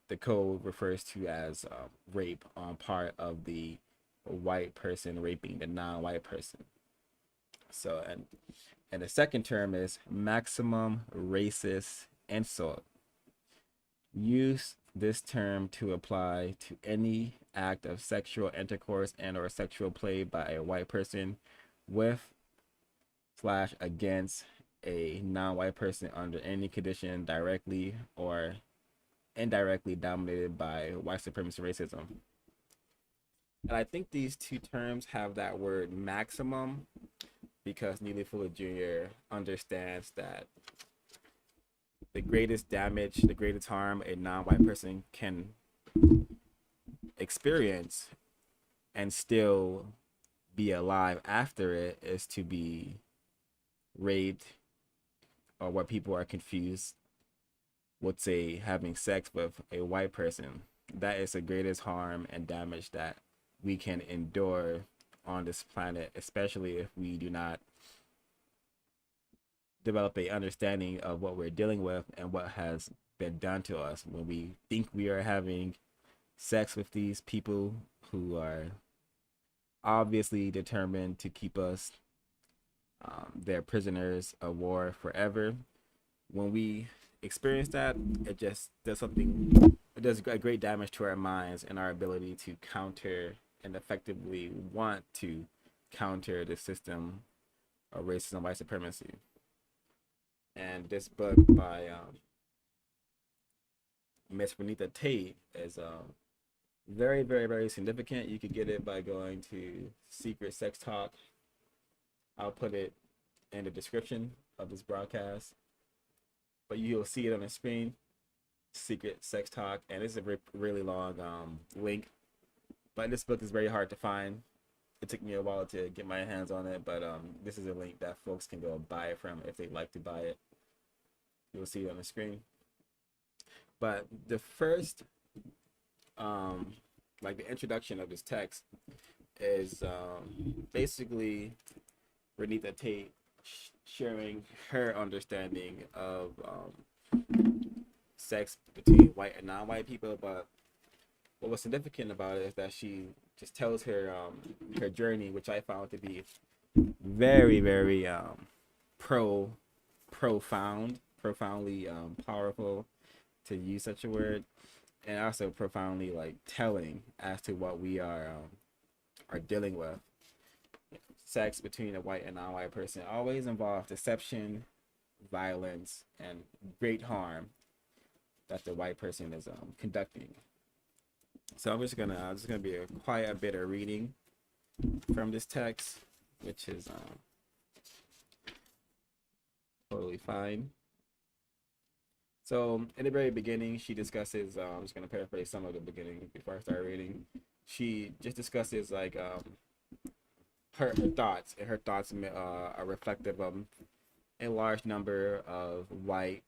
the code refers to as rape on part of the white person raping the non-white person. So, and the second term is maximum racist insult. Use this term to apply to any act of sexual intercourse and or sexual play by a white person with / against a non-white person under any condition directly or indirectly dominated by white supremacy racism. And I think these two terms have that word maximum because Neely Fuller Jr. understands that the greatest damage, the greatest harm a non-white person can experience and still be alive after it is to be raped, or what people are confused would say having sex with a white person. That is the greatest harm and damage that we can endure on this planet, especially if we do not develop a understanding of what we're dealing with and what has been done to us when we think we are having sex with these people who are obviously determined to keep us their prisoners of war forever. When we experience that, it just does something, it does a great damage to our minds and our ability to counter and effectively want to counter the system of racism, white supremacy. And this book by Miss Reneathia Tate is very, very, very significant. You could get it by going to Secret Sex Talk. I'll put it in the description of this broadcast, but you'll see it on the screen. Secret Sex Talk, and it's a really long link. But this book is very hard to find. It took me a while to get my hands on it, but this is a link that folks can go buy it from if they'd like to buy it. You'll see it on the screen. But the first, like the introduction of this text is basically Reneathia Tate sharing her understanding of sex between white and non-white people. But what was significant about it is that she just tells her her journey, which I found to be very, very profoundly powerful, to use such a word, and also profoundly like telling as to what we are dealing with. Sex between a white and non-white person always involves deception, violence, and great harm that the white person is conducting. So I'm just gonna be a quiet bit of reading from this text, which is totally fine. So in the very beginning, she discusses. I'm just gonna paraphrase some of the beginning before I start reading. She just discusses like her thoughts, and her thoughts are reflective of a large number of a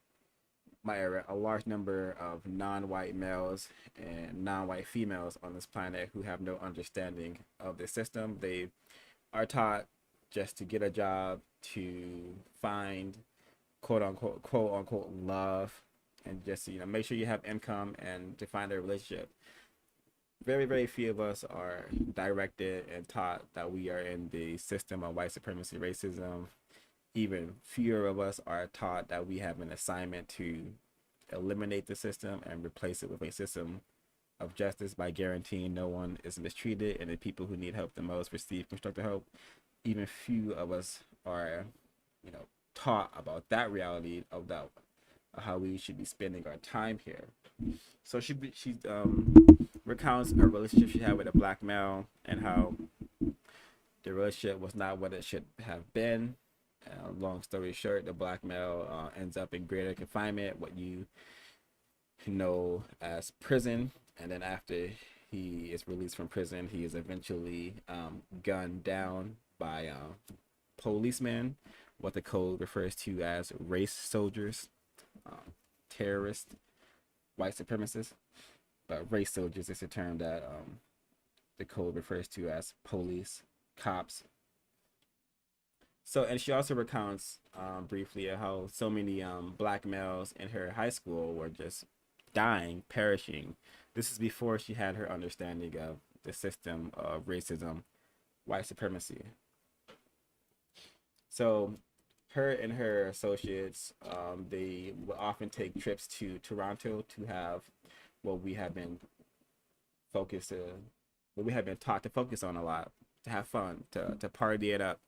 large number of non-white males and non-white females on this planet who have no understanding of the system. They are taught just to get a job, to find quote unquote love, and just make sure you have income and to find a relationship. Very, very few of us are directed and taught that we are in the system of white supremacy racism. Even fewer of us are taught that we have an assignment to eliminate the system and replace it with a system of justice by guaranteeing no one is mistreated and the people who need help the most receive constructive help. Even few of us are, taught about that reality of how we should be spending our time here. So she recounts a relationship she had with a black male and how the relationship was not what it should have been. Long story short, the black male ends up in greater confinement, what you know as prison, and then after he is released from prison, he is eventually gunned down by policemen, what the code refers to as race soldiers, terrorists, white supremacists. But race soldiers is a term that the code refers to as police, cops. So, and she also recounts briefly how so many black males in her high school were just dying, perishing. This is before she had her understanding of the system of racism, white supremacy. So, her and her associates, they would often take trips to Toronto to have what we have been what we have been taught to focus on a lot, to have fun, to party it up.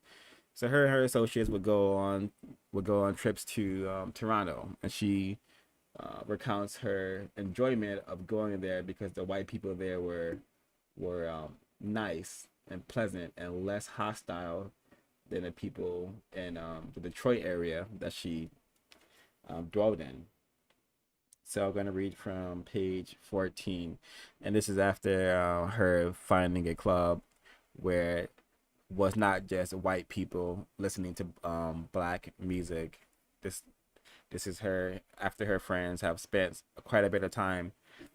So her and her associates would go on trips to Toronto, and she recounts her enjoyment of going there because the white people there were nice and pleasant and less hostile than the people in the Detroit area that she dwelled in. So I'm going to read from page 14, and this is after her finding a club where it was not just white people listening to black music. This is her after her friends have spent quite a bit of time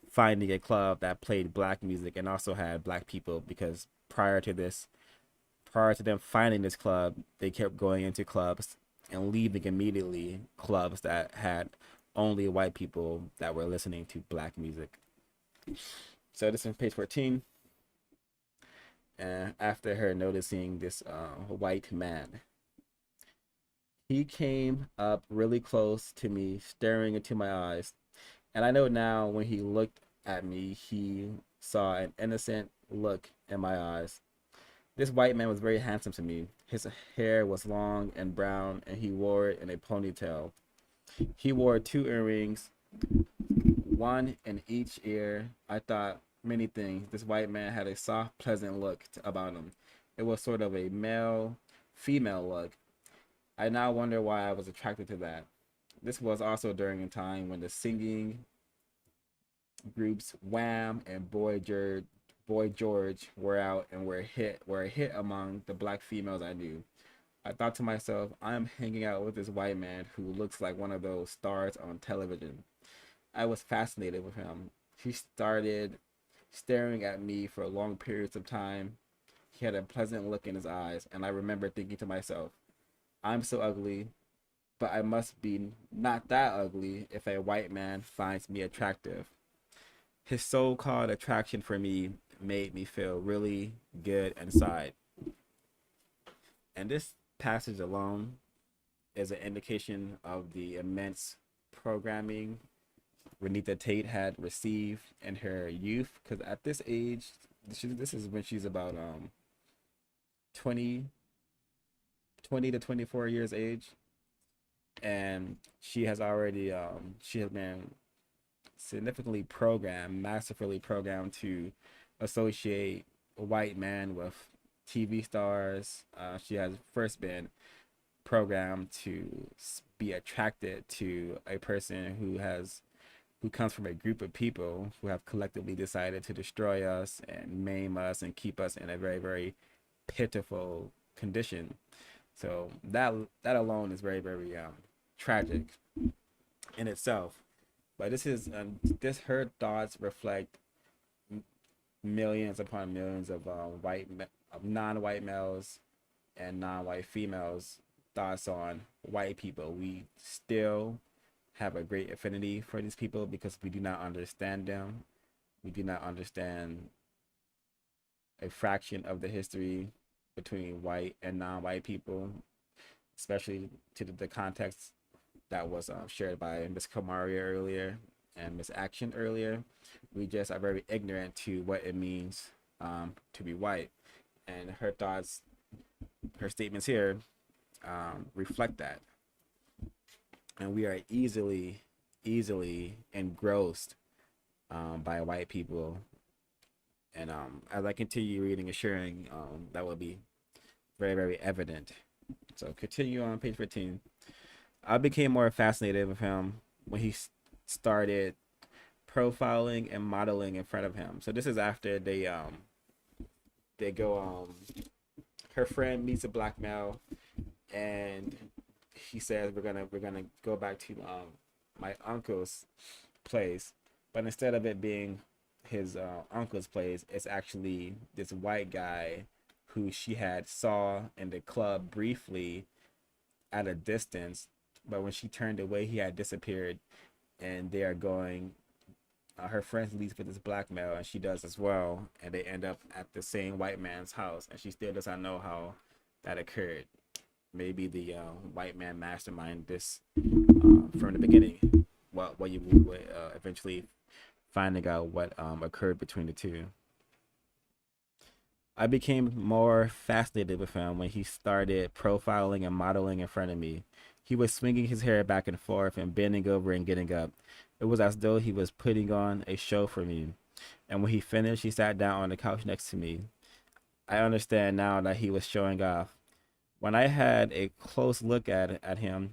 finding a club that played black music and also had black people, because prior to them finding this club, they kept going into clubs and leaving immediately clubs that had only white people that were listening to black music. So this is page 14. And after her noticing this white man, he came up really close to me, staring into my eyes. And I know now when he looked at me, he saw an innocent look in my eyes. This white man was very handsome to me. His hair was long and brown, and he wore it in a ponytail. He wore 2 earrings, one in each ear. I thought many things. This white man had a soft, pleasant look about him. It was sort of a male-female look. I now wonder why I was attracted to that. This was also during a time when the singing groups Wham and Boy George were out and were a hit among the black females I knew. I thought to myself, I am hanging out with this white man who looks like one of those stars on television. I was fascinated with him. He started staring at me for long periods of time. He had a pleasant look in his eyes, and I remember thinking to myself, I'm so ugly, but I must be not that ugly if a white man finds me attractive. His so-called attraction for me made me feel really good inside. And this passage alone is an indication of the immense programming Reneathia Tate had received in her youth, because at this age, this is when she's about 20 to 24 years age, and she has been significantly masterfully programmed to associate a white man with TV stars. She has first been programmed to be attracted to a person who comes from a group of people who have collectively decided to destroy us and maim us and keep us in a very, very pitiful condition. So that alone is very, very tragic in itself. But this her thoughts reflect millions upon millions of non-white males and non-white females thoughts on white people. We still have a great affinity for these people because we do not understand them. We do not understand a fraction of the history between white and non-white people, especially to the context that was shared by Miss Kamari earlier and Miss Action earlier. We just are very ignorant to what it means to be white, and her thoughts, her statements here reflect that. And we are easily engrossed by white people. And as I continue reading and sharing, that will be very, very evident. So continue on page 15. I became more fascinated with him when he started profiling and modeling in front of him. So this is after they go her friend meets a black male, and he says we're gonna go back to my uncle's place, but instead of it being his uncle's place, it's actually this white guy who she had saw in the club briefly at a distance, but when she turned away, he had disappeared. And they are going. Her friend leaves with this black male, and she does as well, and they end up at the same white man's house, and she still does not know how that occurred. Maybe the white man masterminded this from the beginning. What you would eventually finding out what occurred between the two. I became more fascinated with him when he started profiling and modeling in front of me. He was swinging his hair back and forth and bending over and getting up. It was as though he was putting on a show for me. And when he finished, he sat down on the couch next to me. I understand now that he was showing off. When I had a close look at him,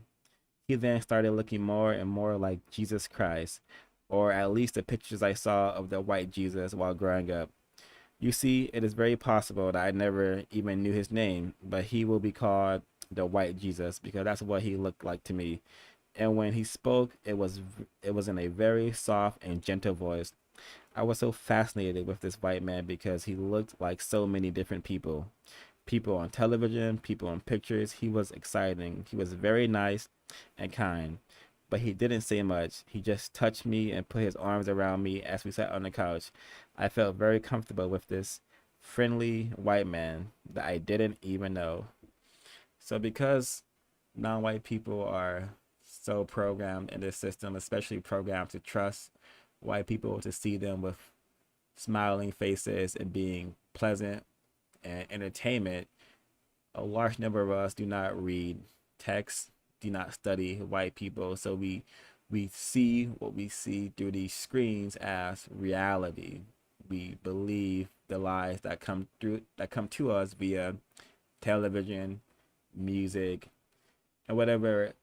he then started looking more and more like Jesus Christ, or at least the pictures I saw of the white Jesus while growing up. You see, it is very possible that I never even knew his name, but he will be called the white Jesus because that's what he looked like to me. And when he spoke, it was in a very soft and gentle voice. I was so fascinated with this white man because he looked like so many different people. People on television, people in pictures. He was exciting. He was very nice and kind, but he didn't say much. He just touched me and put his arms around me as we sat on the couch. I felt very comfortable with this friendly white man that I didn't even know. So because non-white people are so programmed in this system, especially programmed to trust white people, to see them with smiling faces and being pleasant and entertainment, a large number of us do not read text, do not study white people, so we see what we see through these screens as reality. We believe the lies that come to us via television, music, and whatever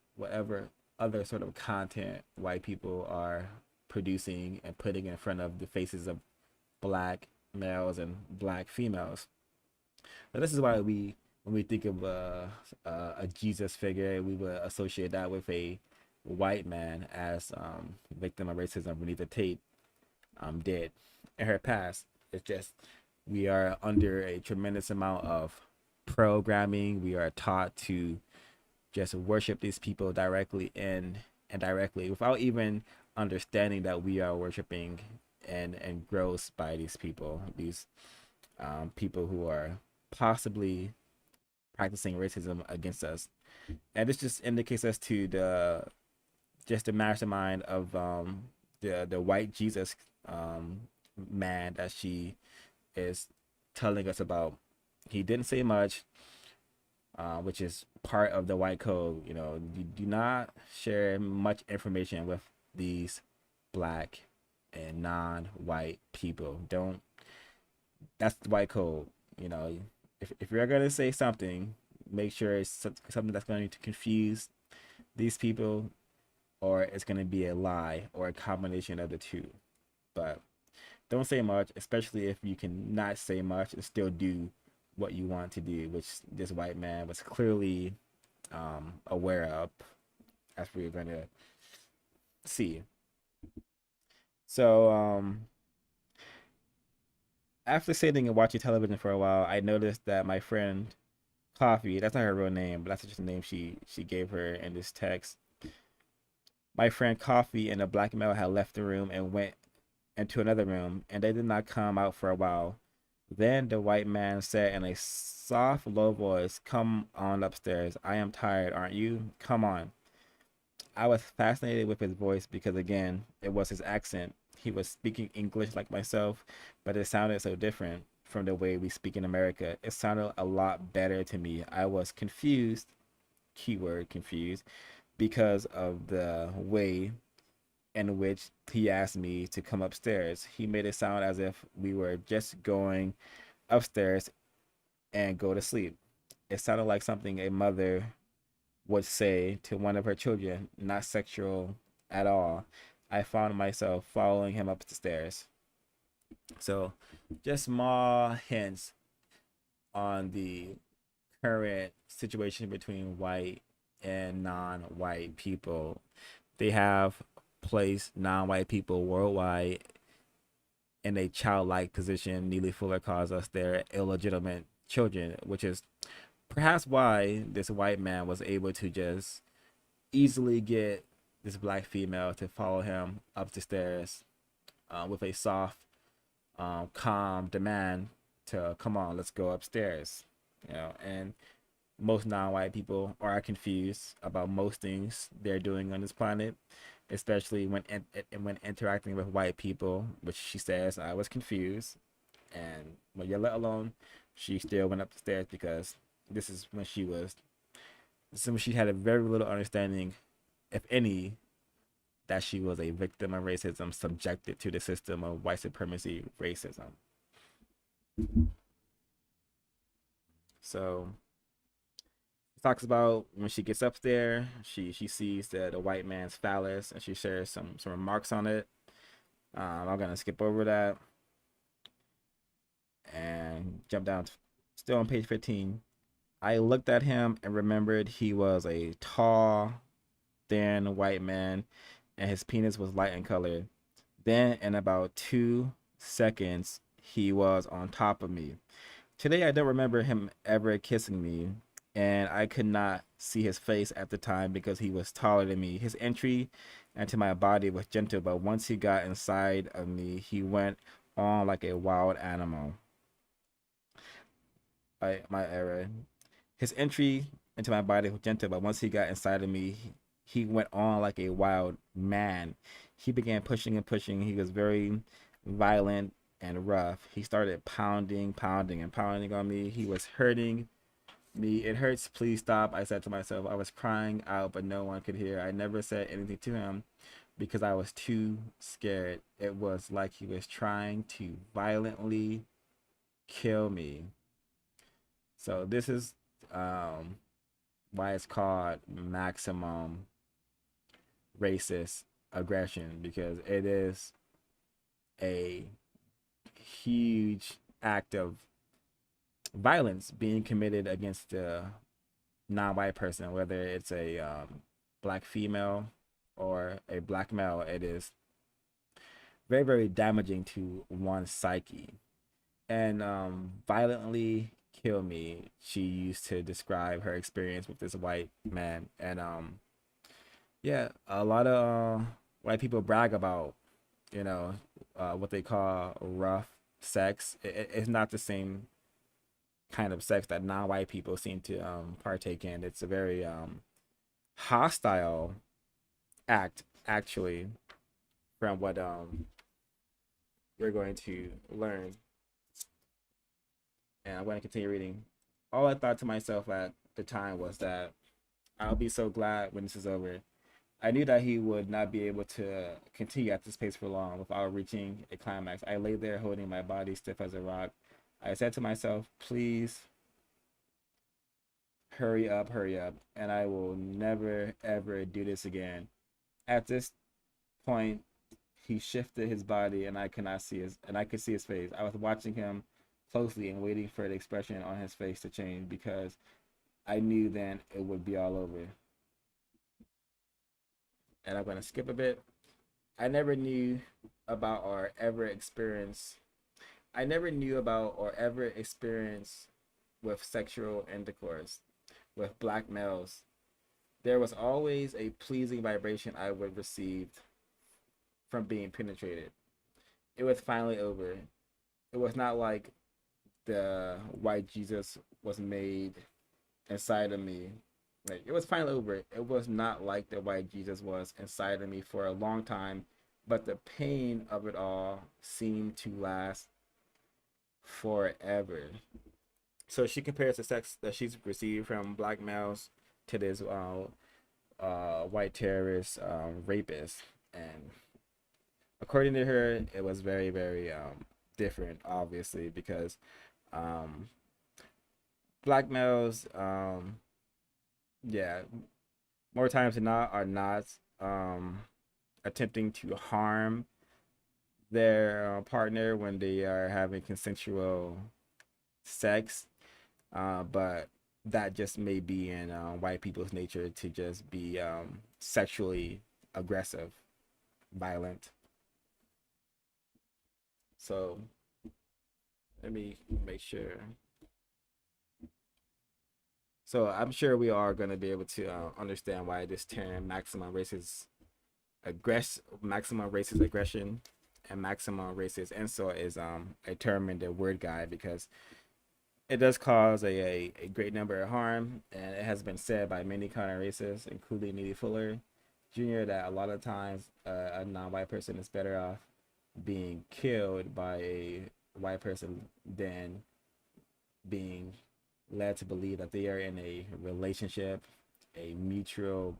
other sort of content white people are producing and putting in front of the faces of black males and black females. Now, this is why when we think of a Jesus figure, we would associate that with a white man, as victim of racism Reneathia Tate did in her past. It's just we are under a tremendous amount of programming. We are taught to just worship these people directly and indirectly without even understanding that we are worshiping and engrossed by these people who are possibly practicing racism against us. And this just indicates us to the mastermind of the white Jesus man that she is telling us about. He didn't say much, which is part of the white code. You know, you do not share much information with these black and non-white people. That's the white code. You know, if you're gonna say something, make sure it's something that's going to confuse these people, or it's going to be a lie or a combination of the two. But don't say much, especially if you can not say much and still do what you want to do, which this white man was clearly aware of, as we're going to see. So after sitting and watching television for a while, I noticed that my friend Coffee, that's not her real name, but that's just the name she gave her in this text. My friend Coffee and a black male had left the room and went into another room, and they did not come out for a while. Then the white man said in a soft, low voice, "Come on upstairs. I am tired, aren't you? Come on." I was fascinated with his voice because, again, it was his accent. He was speaking English like myself, but it sounded so different from the way we speak in America. It sounded a lot better to me. I was confused, keyword confused, because of the way in which he asked me to come upstairs. He made it sound as if we were just going upstairs and go to sleep. It sounded like something a mother would say to one of her children, not sexual at all. I found myself following him up the stairs. So, just small hints on the current situation between white and non-white people. They have placed non-white people worldwide in a childlike position. Neely Fuller calls us their illegitimate children, which is perhaps why this white man was able to just easily get this black female to follow him up the stairs with a soft, calm demand to come on, let's go upstairs. And most non-white people are confused about most things they're doing on this planet, especially when interacting with white people, which she says I was confused, and when you're let alone, she still went up the stairs because this is when she had a very little understanding, if any, that she was a victim of racism, subjected to the system of white supremacy racism. So she talks about when she gets up there, she sees the white man's phallus, and she shares some remarks on it. I'm gonna skip over that and jump down still on page 15. I looked at him and remembered he was a tall, thin white man, and his penis was light in color. Then, in about 2 seconds, he was on top of me. Today, I don't remember him ever kissing me, and I could not see his face at the time because he was taller than me. His entry into my body was gentle, but once he got inside of me, he went on like a wild animal. My error. His entry into my body was gentle, but once he got inside of me, he went on like a wild man. He began pushing and pushing. He was very violent and rough. He started pounding, pounding, and pounding on me. He was hurting me. "It hurts, please stop," I said to myself. I was crying out, but no one could hear. I never said anything to him because I was too scared. It was like he was trying to violently kill me. So this is why it's called maximum racist aggression, because it is a huge act of violence being committed against a non-white person, whether it's a black female or a black male. It is very, very damaging to one's psyche. And violently kill me, she used to describe her experience with this white man. And yeah, a lot of white people brag about, what they call rough sex. It's not the same kind of sex that non-white people seem to partake in. It's a very hostile act, actually, from what we're going to learn. And I'm going to continue reading. All I thought to myself at the time was that I'll be so glad when this is over. I knew that he would not be able to continue at this pace for long without reaching a climax. I lay there holding my body stiff as a rock. I said to myself, please hurry up, and I will never ever do this again. At this point, he shifted his body, and I could see his face. I was watching him closely and waiting for the expression on his face to change because I knew then it would be all over. And I'm gonna skip a bit. I never knew about or ever experienced. I never knew about or ever experienced with sexual intercourse with black males. There was always a pleasing vibration I would receive from being penetrated. It was finally over. It was not like the white Jesus was made inside of me. Like, it was finally over. It was not like the white Jesus was inside of me for a long time, but the pain of it all seemed to last forever. So she compares the sex that she's received from black males to this white terrorist rapist, and according to her, it was very, very different, obviously, because um, black males, yeah, more times than not, are not attempting to harm their partner when they are having consensual sex, but that just may be in white people's nature to just be sexually aggressive, violent. So let me make sure. So I'm sure we are going to be able to understand why this term maximum racist aggression and maximum racist insult is a term in the word guide, because it does cause a great number of harm, and it has been said by many counter-racists, including Neely Fuller Jr., that a lot of times a non-white person is better off being killed by a white person than being led to believe that they are in a relationship, a mutual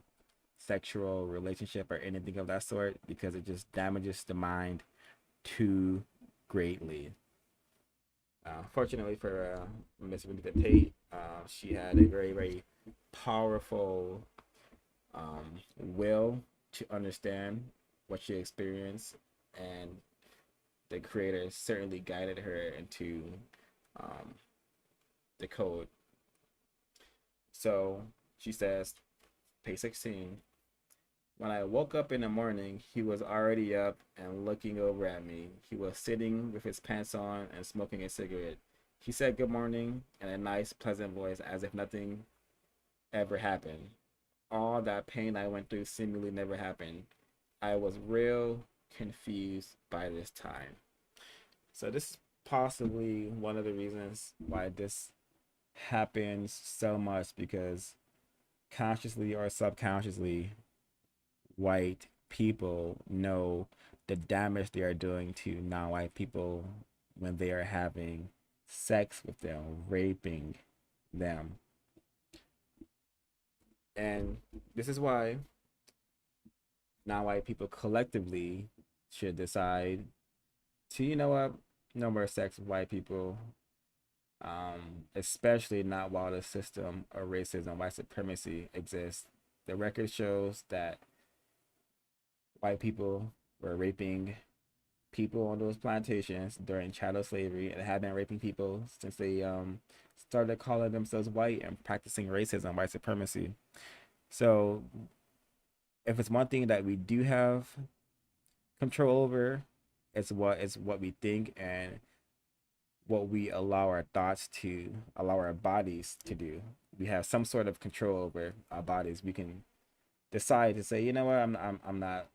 sexual relationship, or anything of that sort, because it just damages the mind too greatly. Fortunately for Miss Reneathia Tate, she had a very, very powerful will to understand what she experienced, and the creator certainly guided her into um, the code. So she says, page 16, when I woke up in the morning, he was already up and looking over at me. He was sitting with his pants on and smoking a cigarette. He said good morning in a nice, pleasant voice as if nothing ever happened. All that pain I went through seemingly never happened. I was real confused by this time. So this is possibly one of the reasons why this happens so much, because consciously or subconsciously, white people know the damage they are doing to non-white people when they are having sex with them, raping them. And this is why non-white people collectively should decide to, you know what, no more sex with white people, especially not while the system of racism, white supremacy exists. The record shows that white people were raping people on those plantations during chattel slavery, and have been raping people since they started calling themselves white and practicing racism, white supremacy. So if it's one thing that we do have control over, it's what we think and what we allow our thoughts to, allow our bodies to do. We have some sort of control over our bodies. We can decide to say, you know what, I'm not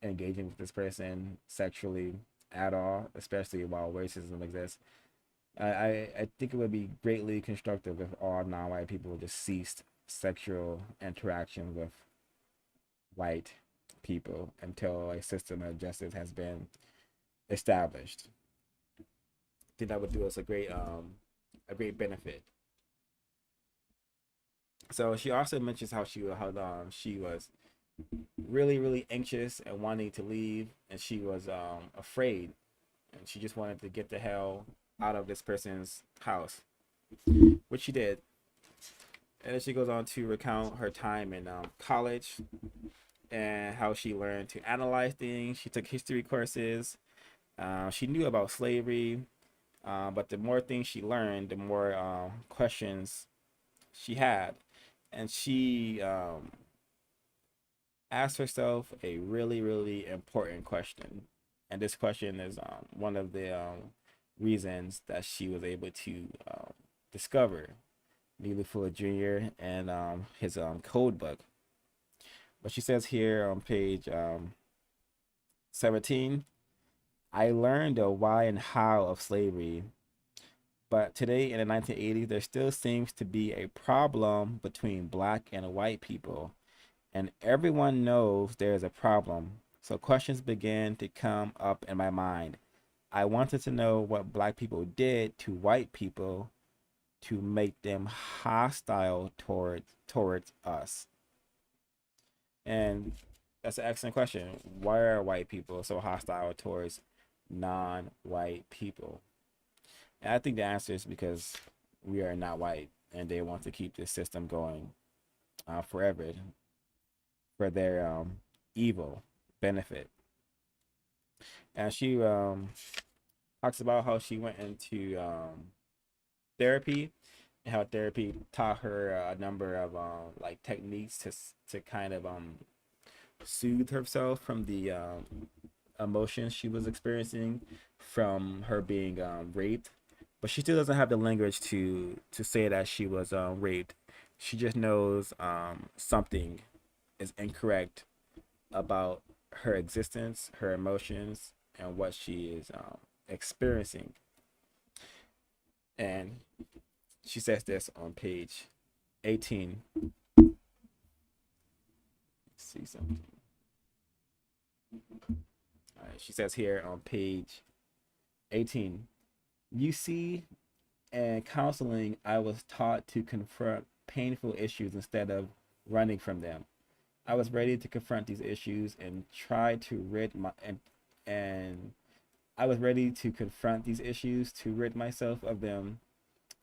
engaging with this person sexually at all, especially while racism exists. I think it would be greatly constructive if all non-white people just ceased sexual interaction with white people until a system of justice has been established. I think that would do us a great benefit. So she also mentions how she was really, really anxious and wanting to leave, and she was afraid, and she just wanted to get the hell out of this person's house, which she did. And then she goes on to recount her time in college and how she learned to analyze things. She took history courses. She knew about slavery, but the more things she learned, the more questions she had. And she asked herself a really, really important question. And this question is one of the reasons that she was able to discover Neely Fuller Jr. and his code book. But she says here on page 17, I learned the why and how of slavery, but today in the 1980s, there still seems to be a problem between black and white people, and everyone knows there's a problem. So questions began to come up in my mind. I wanted to know what black people did to white people to make them hostile towards us. And that's an excellent question. Why are white people so hostile towards non-white people? And I think the answer is because we are not white, and they want to keep this system going forever for their evil benefit. And she talks about how she went into therapy, and how therapy taught her a number of like techniques to kind of soothe herself from the emotions she was experiencing from her being raped. But she still doesn't have the language to say that she was raped. She just knows something is incorrect about her existence, her emotions, and what she is experiencing. And she says this on page 18. Let's see something. All right, she says here on page 18, you see, in counseling, I was taught to confront painful issues instead of running from them. I was ready to confront these issues and try to rid my and I was ready to confront these issues to rid myself of them.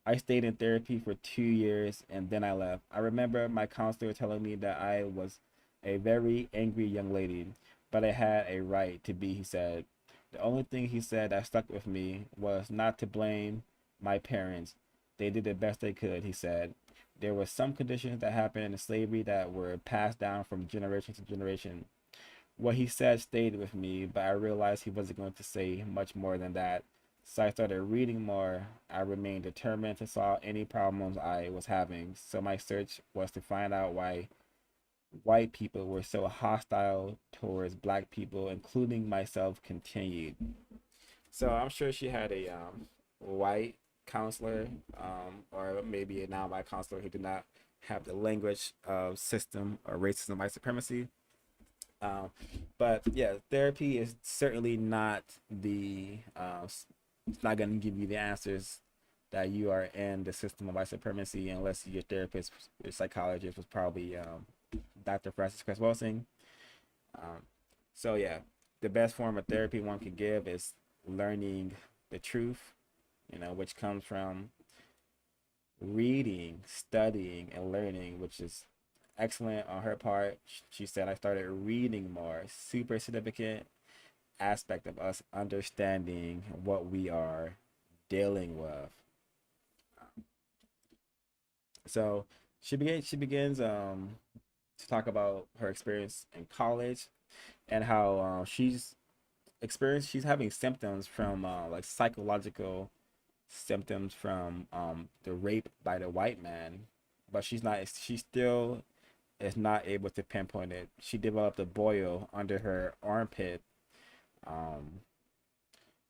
I stayed in therapy for 2 years and then I left. I remember my counselor telling me that I was a very angry young lady, but I had a right to be, he said. The only thing he said that stuck with me was not to blame my parents. They did the best they could, he said. There were some conditions that happened in slavery that were passed down from generation to generation. What he said stayed with me, but I realized he wasn't going to say much more than that. So I started reading more. I remained determined to solve any problems I was having. So my search was to find out why white people were so hostile towards black people, including myself, continued. So I'm sure she had a white counselor, or maybe a non-white counselor who did not have the language of system or racism, white supremacy. Um, but yeah, therapy is certainly not the it's not going to give you the answers that you are in the system of white supremacy unless your therapist, your psychologist was probably Dr. Francis Cress Welsing. Um, so yeah, the best form of therapy one could give is learning the truth, which comes from reading, studying, and learning, which is excellent on her part. She said, I started reading more. Super significant aspect of us understanding what we are dealing with. So she begins to talk about her experience in college and how she's having symptoms from like psychological symptoms from the rape by the white man, but she still is not able to pinpoint it. She developed a boil under her armpit, um,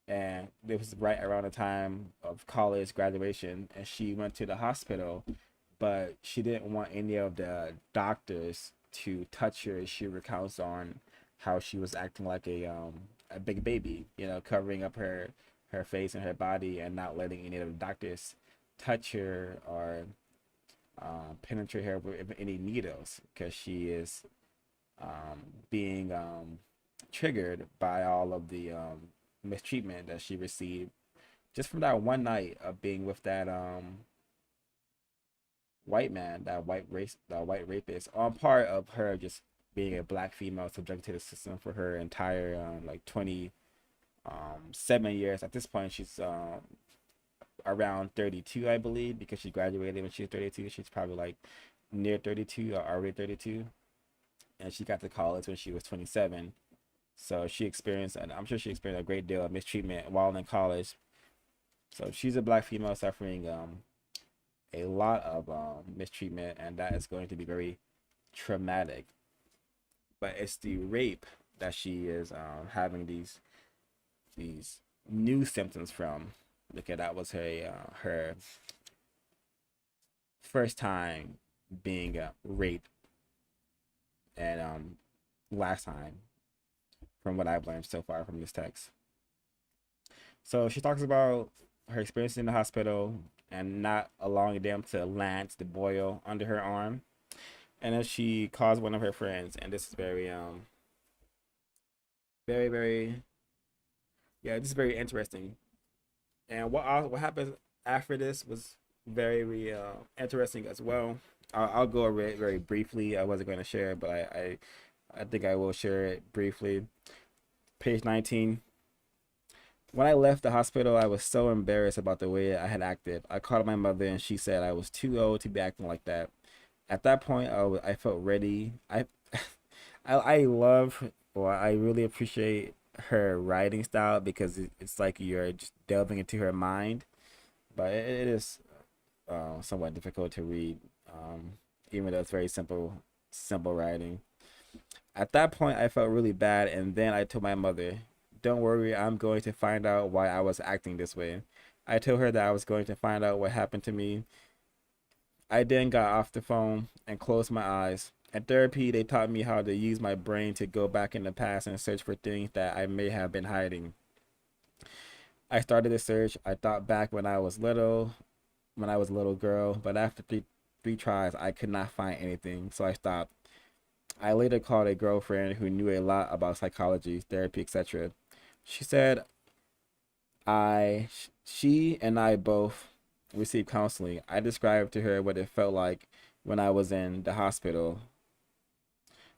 and it was right around the time of college graduation, and she went to the hospital, but she didn't want any of the doctors to touch her. She recounts on how she was acting like a big baby, covering up her face and her body and not letting any of the doctors touch her or penetrate her with any needles, because she is being triggered by all of the mistreatment that she received just from that one night of being with that white man, that white rapist, on part of her just being a black female subjected to the system for her entire like 7 years. At this point, she's around 32, I believe, because she graduated when she was 32. She's probably like near 32 or already 32, and she got to college when she was 27. So she experienced, and I'm sure she experienced a great deal of mistreatment while in college. So she's a black female suffering a lot of mistreatment, and that is going to be very traumatic. But it's the rape that she is having these new symptoms from. Because that was her first time being raped, and last time, from what I've learned so far from this text. So she talks about her experience in the hospital and not allowing them to lance the boil under her arm, and then she calls one of her friends, and this is very very yeah, this is very interesting. And what happens after this was very interesting as well. I'll go over it very briefly. I wasn't going to share it, but I think I will share it briefly. Page 19. When I left the hospital, I was so embarrassed about the way I had acted. I called my mother, and she said I was too old to be acting like that. At that point, I felt ready. I love, or I really appreciate her writing style, because it's like you're just delving into her mind, but it is somewhat difficult to read, even though it's very simple writing. At that point, I felt really bad, and then I told my mother, "Don't worry, I'm going to find out why I was acting this way." I told her that I was going to find out what happened to me. I then got off the phone and closed my eyes. In therapy, they taught me how to use my brain to go back in the past and search for things that I may have been hiding. I started the search. I thought back when I was a little girl, but after three tries, I could not find anything, so I stopped. I later called a girlfriend who knew a lot about psychology, therapy, etc. She said she and I both received counseling. I described to her what it felt like when I was in the hospital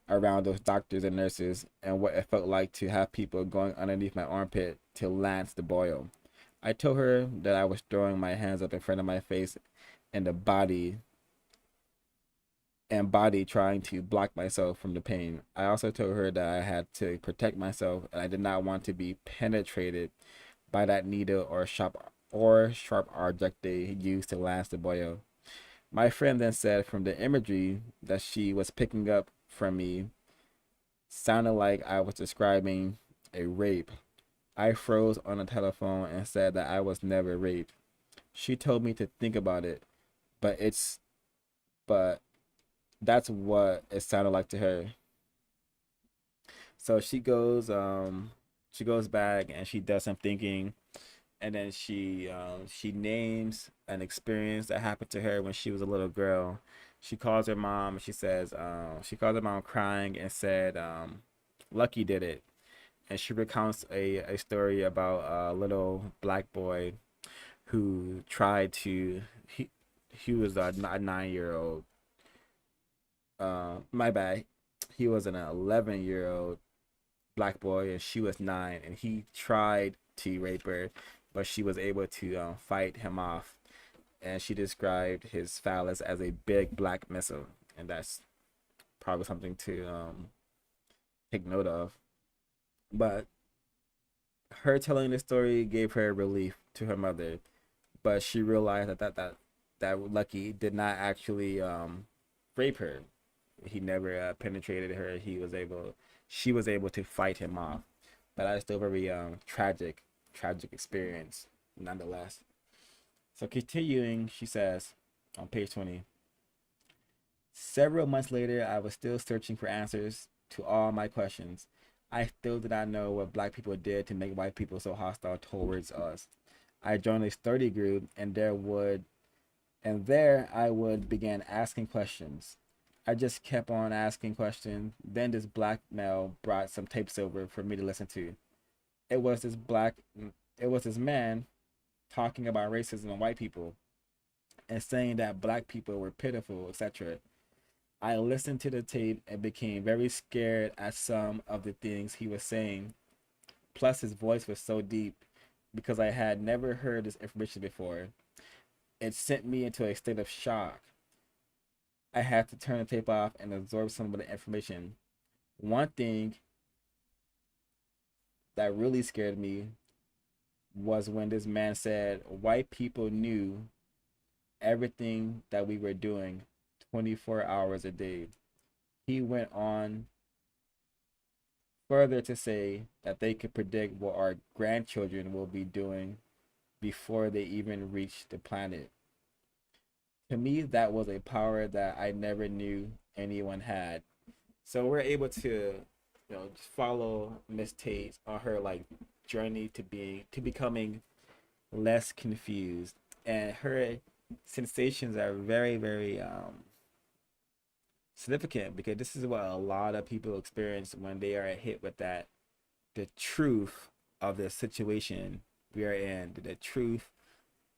around those doctors and nurses, and what it felt like to have people going underneath my armpit to lance the boil. I told her that I was throwing my hands up in front of my face and the body trying to block myself from the pain. I also told her that I had to protect myself, and I did not want to be penetrated by that needle or sharp object they used to lance the boil. My friend then said from the imagery that she was picking up from me sounded like I was describing a rape. I froze on the telephone and said that I was never raped. She told me to think about it, but but that's what it sounded like to her. So she goes back and she does some thinking, and then she names an experience that happened to her when she was a little girl. She calls her mom. She calls her mom crying and said, Lucky did it. And she recounts a story about a little black boy who tried to he was a 9-year old. My bad. He was an 11-year old black boy, and she was 9, and he tried to rape her, but she was able to fight him off. And she described his phallus as a big black missile, and that's probably something to take note of. But her telling the story gave her relief to her mother, but she realized that Lucky did not actually rape her. He never penetrated her. She was able to fight him off. But that is still very tragic experience nonetheless. So continuing, she says on page 20, several months later, I was still searching for answers to all my questions. I still did not know what black people did to make white people so hostile towards us. I joined a study group, and there I would begin asking questions. I just kept on asking questions. Then this black male brought some tapes over for me to listen to. It was this black, it was this man talking about racism and white people. and saying that black people were pitiful, etc. I listened to the tape and became very scared at some of the things he was saying. Plus, his voice was so deep because I had never heard this information before. It sent me into a state of shock. I had to turn the tape off and absorb some of the information. One thing that really scared me was when this man said white people knew everything that we were doing 24 hours a day. He went on further to say that they could predict what our grandchildren will be doing before they even reach the planet. To me, that was a power that I never knew anyone had. So we're able to, just follow Miss Tate on her like journey to becoming less confused, and her sensations are very, very significant because this is what a lot of people experience when they are hit with the truth of the situation we are in, the truth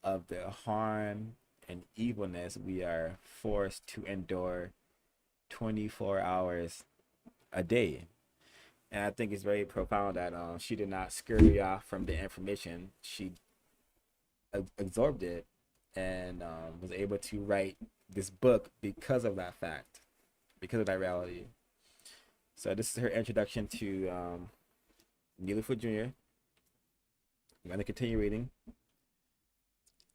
of the harm and evilness we are forced to endure 24 hours a day. And I think it's very profound that she did not scurry off from the information. She absorbed it and was able to write this book because of that fact, because of that reality. So this is her introduction to Neely Fuller Jr. I'm going to continue reading.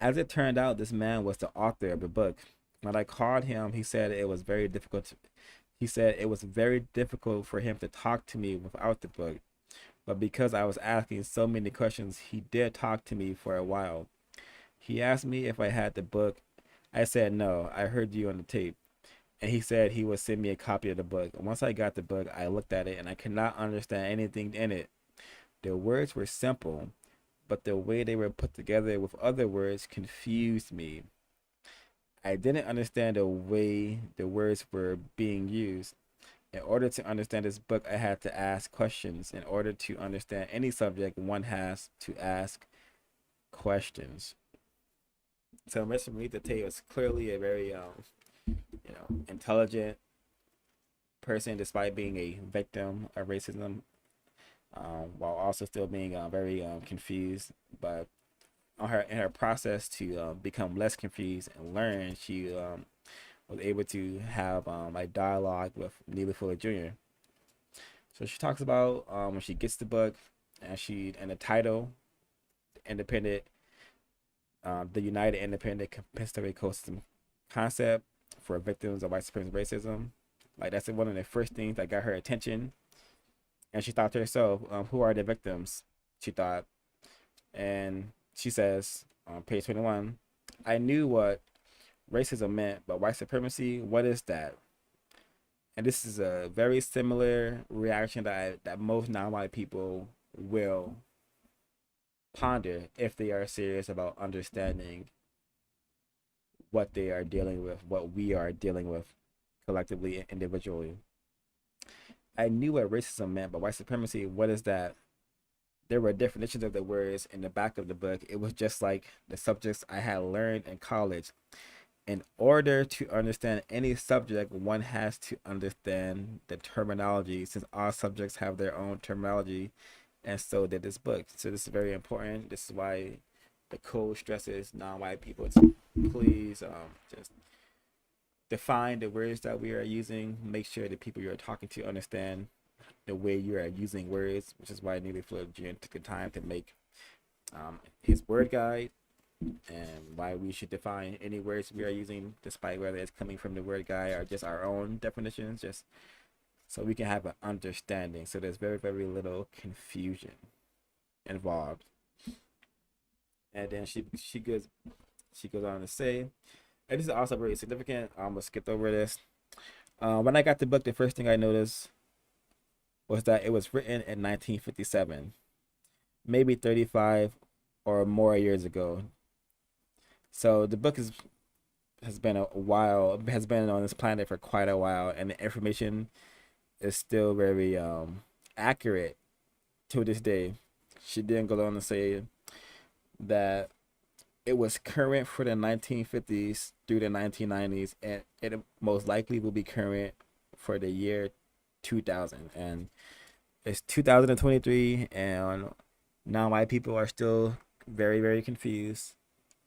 As it turned out, this man was the author of the book. When I called him, he said it was very difficult. He said it was very difficult for him to talk to me without the book. But because I was asking so many questions, he did talk to me for a while. He asked me if I had the book. I said no, I heard you on the tape. And he said he would send me a copy of the book. Once I got the book, I looked at it and I could not understand anything in it. The words were simple, but the way they were put together with other words confused me. I didn't understand the way the words were being used. In order to understand this book, I had to ask questions. In order to understand any subject, one has to ask questions. So Mr. Reneathia Tate was clearly a very intelligent person, despite being a victim of racism, while also still being very confused. But in her process to become less confused and learn, she was able to have a dialogue with Neely Fuller Jr. So she talks about when she gets the book and the title, independent, the United Independent Compensatory System Concept for Victims of White Supremacy Racism. Like that's one of the first things that got her attention. And she thought to herself, who are the victims? She thought. And she says on page 21, I knew what racism meant, but white supremacy, what is that? And this is a very similar reaction that most non-white people will ponder if they are serious about understanding what they are dealing with, what we are dealing with collectively and individually. I knew what racism meant, but white supremacy, what is that? There were definitions of the words in the back of the book. It was just like the subjects I had learned in college. In order to understand any subject, one has to understand the terminology, since all subjects have their own terminology, and so did this book. So this is very important. This is why the code stresses non-white people to please just define the words that we are using. Make sure the people you're talking to understand the way you are using words, which is why Neely Fuller Jr. took the time to make his word guide, and why we should define any words we are using, despite whether it's coming from the word guide or just our own definitions, just so we can have an understanding. So there's very, very little confusion involved. And then she goes on to say, and this is also very significant. I'm gonna skip over this. When I got the book, the first thing I noticed was that it was written in 1957, maybe 35 or more years ago. So the book has been on this planet for quite a while, and the information is still very accurate to this day. She didn't go on to say that it was current for the 1950s through the 1990s, and it most likely will be current for the year 2000. And it's 2023, and non-white people are still very, very confused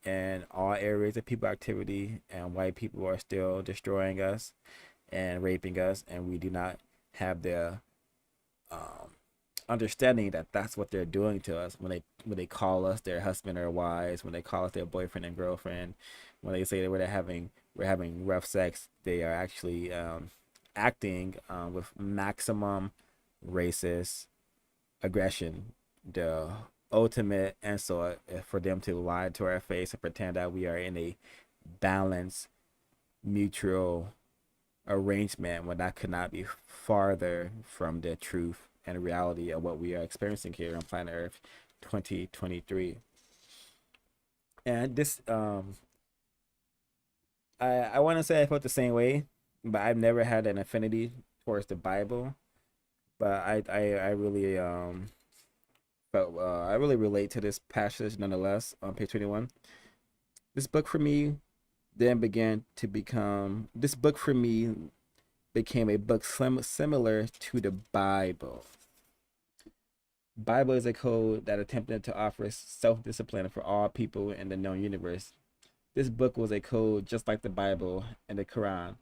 in all areas of people activity, and white people are still destroying us and raping us, and we do not have the um, understanding that that's what they're doing to us when they call us their husband or wives, when they call us their boyfriend and girlfriend, when they say that we're having rough sex, they are actually acting with maximum racist aggression. The ultimate insult for them to lie to our face and pretend that we are in a balanced mutual arrangement when that could not be farther from the truth and reality of what we are experiencing here on planet Earth 2023. And this I want to say I felt the same way, but I've never had an affinity towards the Bible. But I really felt I really relate to this passage nonetheless on page 21. This book for me then began to become this book for me became a book similar to the Bible. Bible is a code that attempted to offer self-discipline for all people in the known universe. This book was a code just like the Bible and the Quran.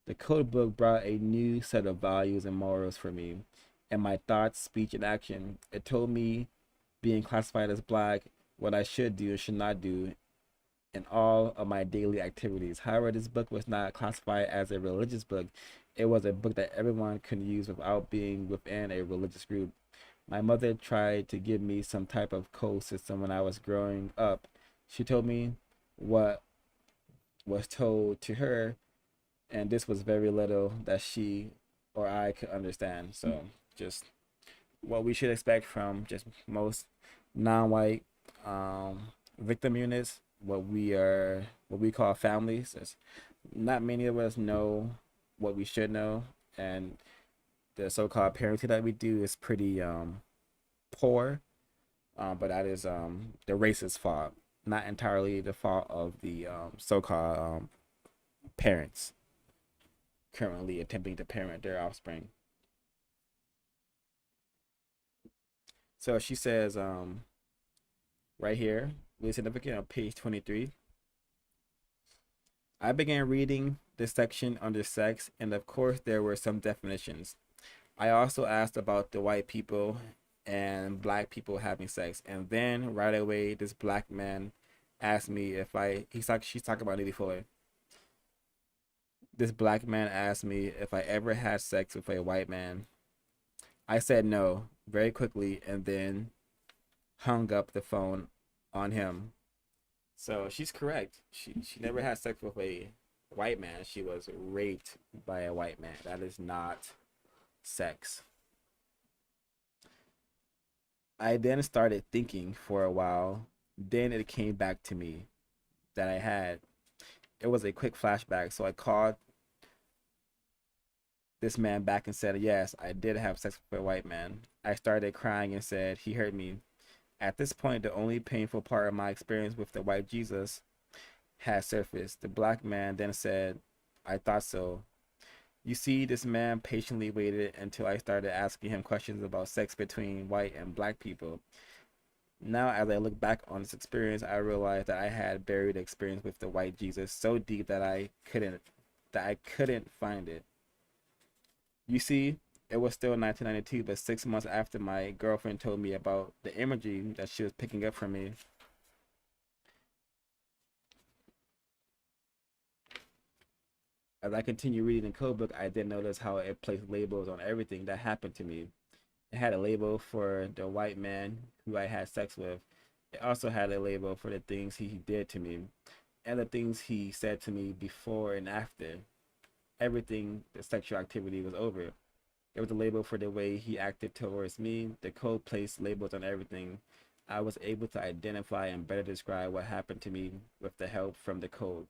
The code book brought a new set of values and morals for me, and my thoughts, speech, and action. It told me, being classified as black, what I should do and should not do in all of my daily activities. However, this book was not classified as a religious book. It was a book that everyone could use without being within a religious group. My mother tried to give me some type of code system when I was growing up. She told me what was told to her, and this was very little that she or I could understand. So, just what we should expect from just most non-white victim units, what we call families. Is not many of us know what we should know, and the so-called parenting that we do is pretty poor. But that is the racist fault, not entirely the fault of the so-called parents currently attempting to parent their offspring. So she says right here, really significant on page 23. I began reading this section under sex, and of course there were some definitions. I also asked about the white people and black people having sex, and then right away this black man asked me if she's talking about Neely Fuller. This black man asked me if I ever had sex with a white man. I said no very quickly and then hung up the phone on him. So she's correct. She never had sex with a white man. She was raped by a white man. That is not sex. I then started thinking for a while. Then it came back to me that I had. It was a quick flashback. So I called this man back and said, yes, I did have sex with a white man. I started crying and said, he hurt me. At this point, the only painful part of my experience with the white Jesus had surfaced. The black man then said, I thought so. You see, this man patiently waited until I started asking him questions about sex between white and black people. Now, as I look back on this experience, I realized that I had buried the experience with the white Jesus so deep that I couldn't find it. You see, it was still 1992, but 6 months after my girlfriend told me about the imagery that she was picking up from me. As I continued reading the code book, I did notice how it placed labels on everything that happened to me. It had a label for the white man who I had sex with. It also had a label for the things he did to me and the things he said to me before and after everything the sexual activity was over. There was a label for the way he acted towards me. The code placed labels on everything. I was able to identify and better describe what happened to me with the help from the code.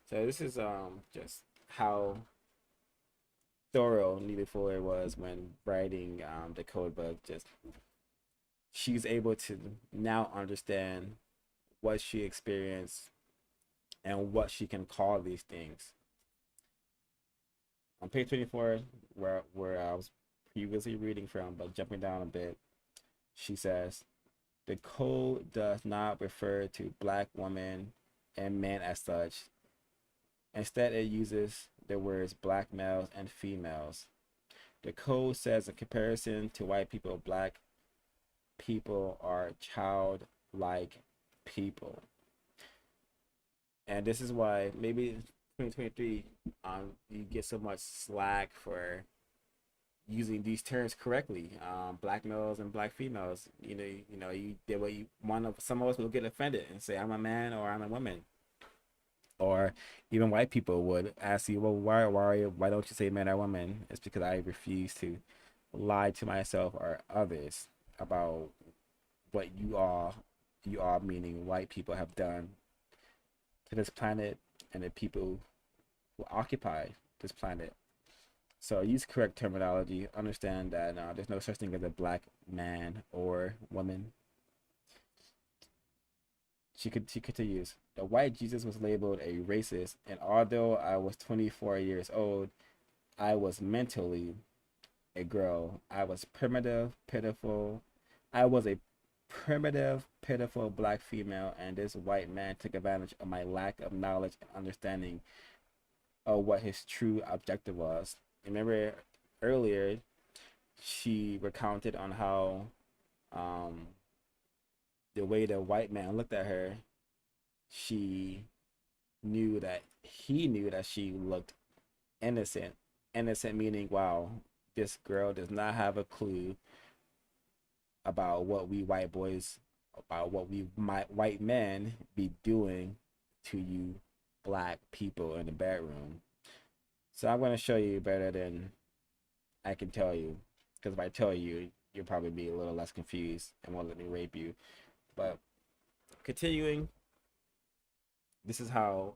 So this is just how thorough Neely Fuller was when writing the code book. Just she's able to now understand what she experienced, and what she can call these things. On page 24, where I was previously reading from, but jumping down a bit, she says, the code does not refer to black women and men as such. Instead, it uses the words black males and females. The code says, in comparison to white people, black people are childlike people. And this is why maybe 2023, you get so much slack for using these terms correctly. Black males and black females. You the way you some of us will get offended and say I'm a man or I'm a woman. Or even white people would ask you, well, why don't you say man or woman? It's because I refuse to lie to myself or others about what you all meaning white people have done to this planet and the people who occupy this planet. So use correct terminology. Understand that there's no such thing as a black man or woman. She continues. The white Jesus was labeled a racist, and although I was 24 years old, I was mentally a girl. I was primitive, pitiful. I was a primitive, pitiful black female, and this white man took advantage of my lack of knowledge and understanding of what his true objective was. Remember earlier, she recounted on how the way the white man looked at her, he knew that she looked innocent. Innocent meaning, wow, this girl does not have a clue about what we white boys, about what we white men be doing to you black people in the bedroom. So I'm going to show you better than I can tell you, because if I tell you, you'll probably be a little less confused and won't let me rape you. But continuing, this is how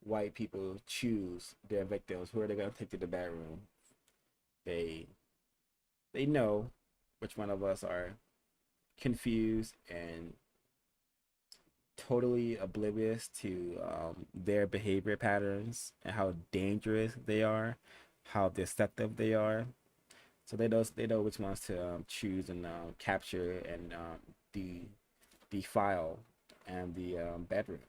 white people choose their victims. Who are they going to take to the bedroom? They know which one of us are confused and totally oblivious to their behavior patterns and how dangerous they are, how deceptive they are. So they know which ones to choose and capture and defile and the bedroom.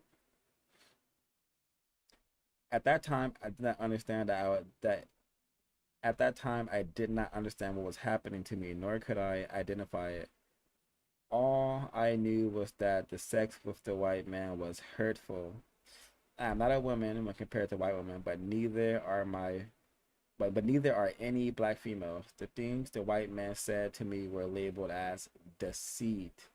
At that time, I did not understand at that time I did not understand what was happening to me, nor could I identify it. All I knew was that the sex with the white man was hurtful. I'm not a woman when compared to white women, but neither are any black females. The things the white man said to me were labeled as deceit.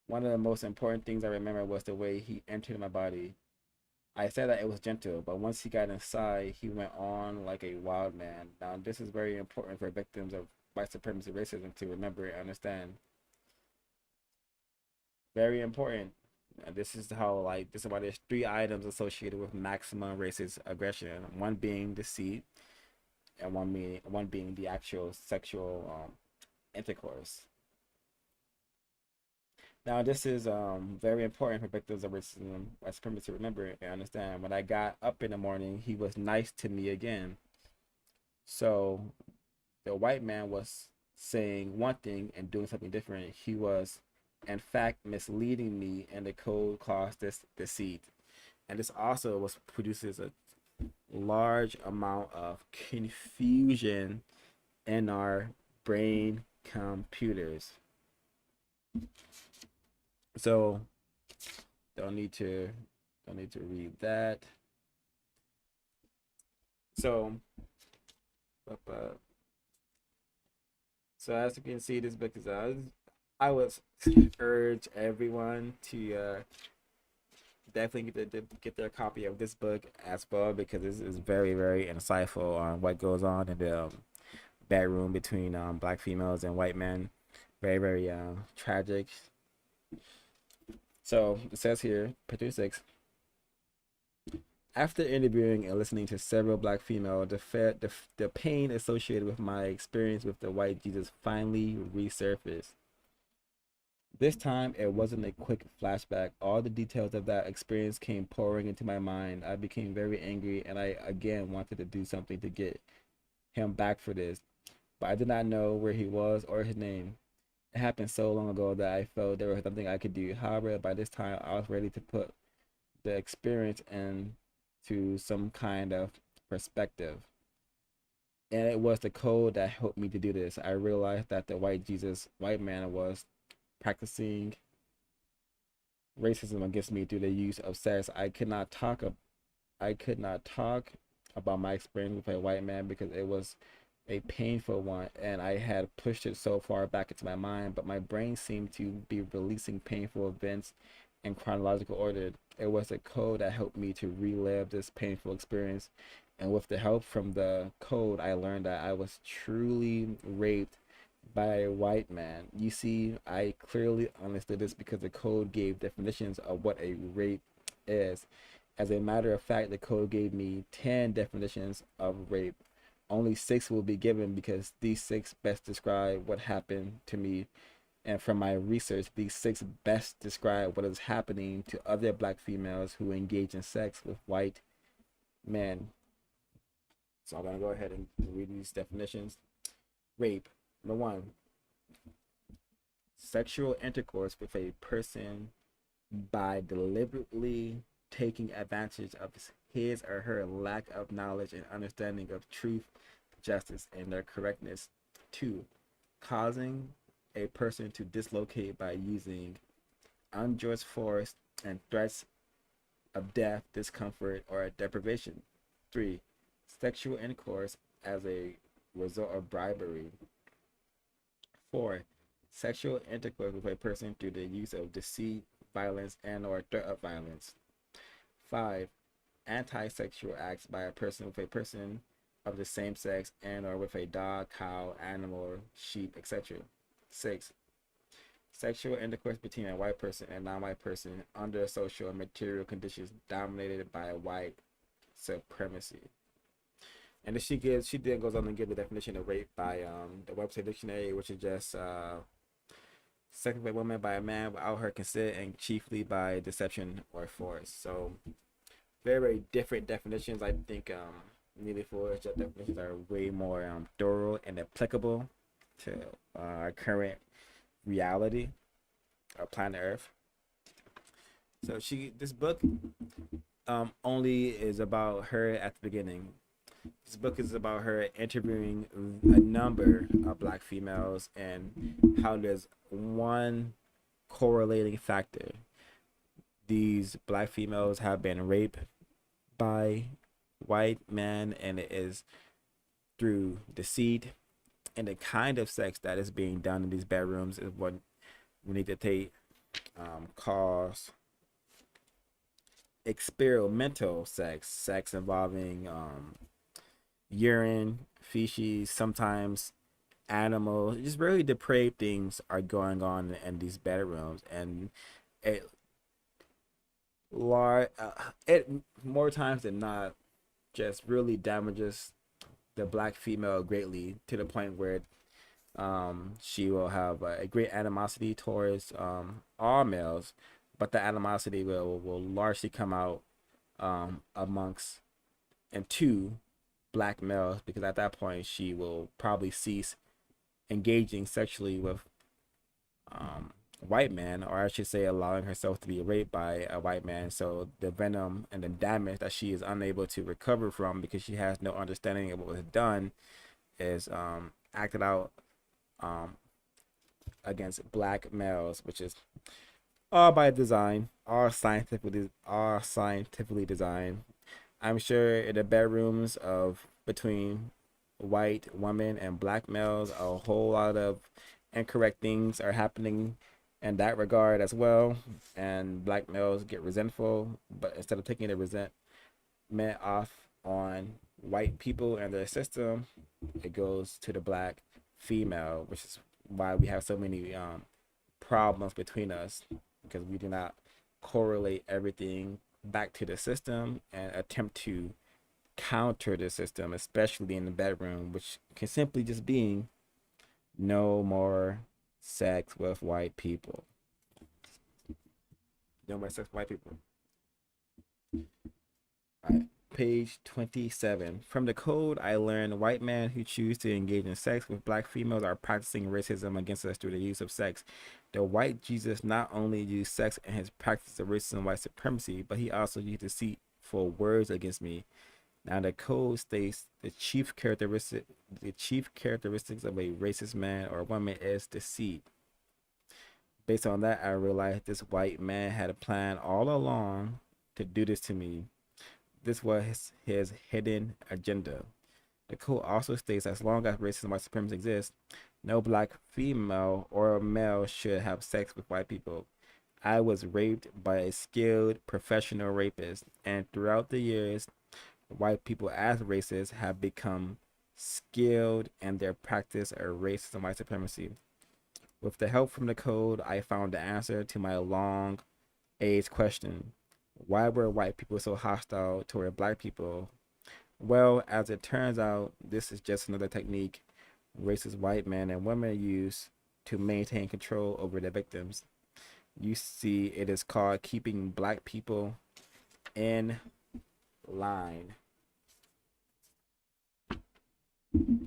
One of the most important things I remember was the way he entered my body. I said that it was gentle, but once he got inside, he went on like a wild man. Now, this is very important for victims of white supremacy racism to remember and understand. Very important. This is why there's 3 items associated with maximum racist aggression. One being deceit, and one being the actual sexual intercourse. Now, this is very important for victims of racism, white supremacy to remember and understand. When I got up in the morning, he was nice to me again. So the white man was saying one thing and doing something different. He was, in fact, misleading me, and the code caused this deceit. And this also produces a large amount of confusion in our brain computers. So don't need to read that. So as you can see, this book is I would urge everyone to definitely get their copy of this book as well, because this is very, very insightful on what goes on in the bedroom between black females and white men. Very, very tragic. So it says here, page 36. After interviewing and listening to several black females, the pain associated with my experience with the white Jesus finally resurfaced. This time, it wasn't a quick flashback. All the details of that experience came pouring into my mind. I became very angry, and I again wanted to do something to get him back for this, but I did not know where he was or his name. It happened so long ago that I felt there was nothing I could do. However, by this time, I was ready to put the experience into some kind of perspective. And it was the code that helped me to do this. I realized that the white man, was practicing racism against me through the use of sex. I could not talk about my experience with a white man because it was a painful one, and I had pushed it so far back into my mind, but my brain seemed to be releasing painful events in chronological order. It was a code that helped me to relive this painful experience, and with the help from the code, I learned that I was truly raped by a white man. You see, I clearly understood this because the code gave definitions of what a rape is. As a matter of fact, the code gave me 10 definitions of rape. Only 6 will be given because these 6 best describe what happened to me. And from my research, these 6 best describe what is happening to other black females who engage in sex with white men. So I'm going to go ahead and read these definitions. Rape. Number 1, sexual intercourse with a person by deliberately taking advantage of his or her lack of knowledge and understanding of truth, justice, and their correctness. 2, causing a person to dislocate by using unjust force and threats of death, discomfort, or deprivation. 3, sexual intercourse as a result of bribery. 4, sexual intercourse with a person through the use of deceit, violence, and or threat of violence. 5, anti-sexual acts by a person with a person of the same sex and or with a dog, cow, animal, sheep, etc. 6, sexual intercourse between a white person and non-white person under social and material conditions dominated by white supremacy. And she then goes on and give the definition of rape by the Webster Dictionary, which is just sex with a woman by a man without her consent and chiefly by deception or force. So very different definitions. I think Neely Fuller Jr definitions are way more thorough and applicable to our current reality of planet Earth. So this book only is about her at the beginning. This book is about her interviewing a number of black females and how there's one correlating factor. These black females have been raped by white men, and it is through deceit, and the kind of sex that is being done in these bedrooms is what Reneathia Tate calls experimental sex involving urine, feces, sometimes animals. Just really depraved things are going on in these bedrooms, and it it more times than not just really damages the black female greatly to the point where she will have a great animosity towards all males, but the animosity will largely come out amongst and to black males, because at that point she will probably cease engaging sexually with white man, or I should say allowing herself to be raped by a white man. So the venom and the damage that she is unable to recover from because she has no understanding of what was done is acted out against black males, which is all by design, all scientifically designed. I'm sure in the bedrooms of between white women and black males, a whole lot of incorrect things are happening in that regard as well, and black males get resentful, but instead of taking the resentment off on white people and their system, it goes to the black female, which is why we have so many problems between us, because we do not correlate everything back to the system and attempt to counter the system, especially in the bedroom, which can simply just be no more sex with white people. no more sex with white people. All right. Page 27. From the code, I learned white men who choose to engage in sex with black females are practicing racism against us through the use of sex. The white Jesus not only used sex in his practice of racism white supremacy, but he also used deceitful words against me. Now the code states the chief characteristics of a racist man or woman is deceit. Based on that, I realized this white man had a plan all along to do this to me. This was his hidden agenda. The code also states as long as racism and white supremacy exists, no black female or male should have sex with white people. I was raped by a skilled professional rapist, and throughout the years, white people as racists have become skilled in their practice of racism and white supremacy. With the help from the code, I found the answer to my long age question. Why were white people so hostile toward black people? Well, as it turns out, this is just another technique racist white men and women use to maintain control over their victims. You see, it is called keeping black people in line.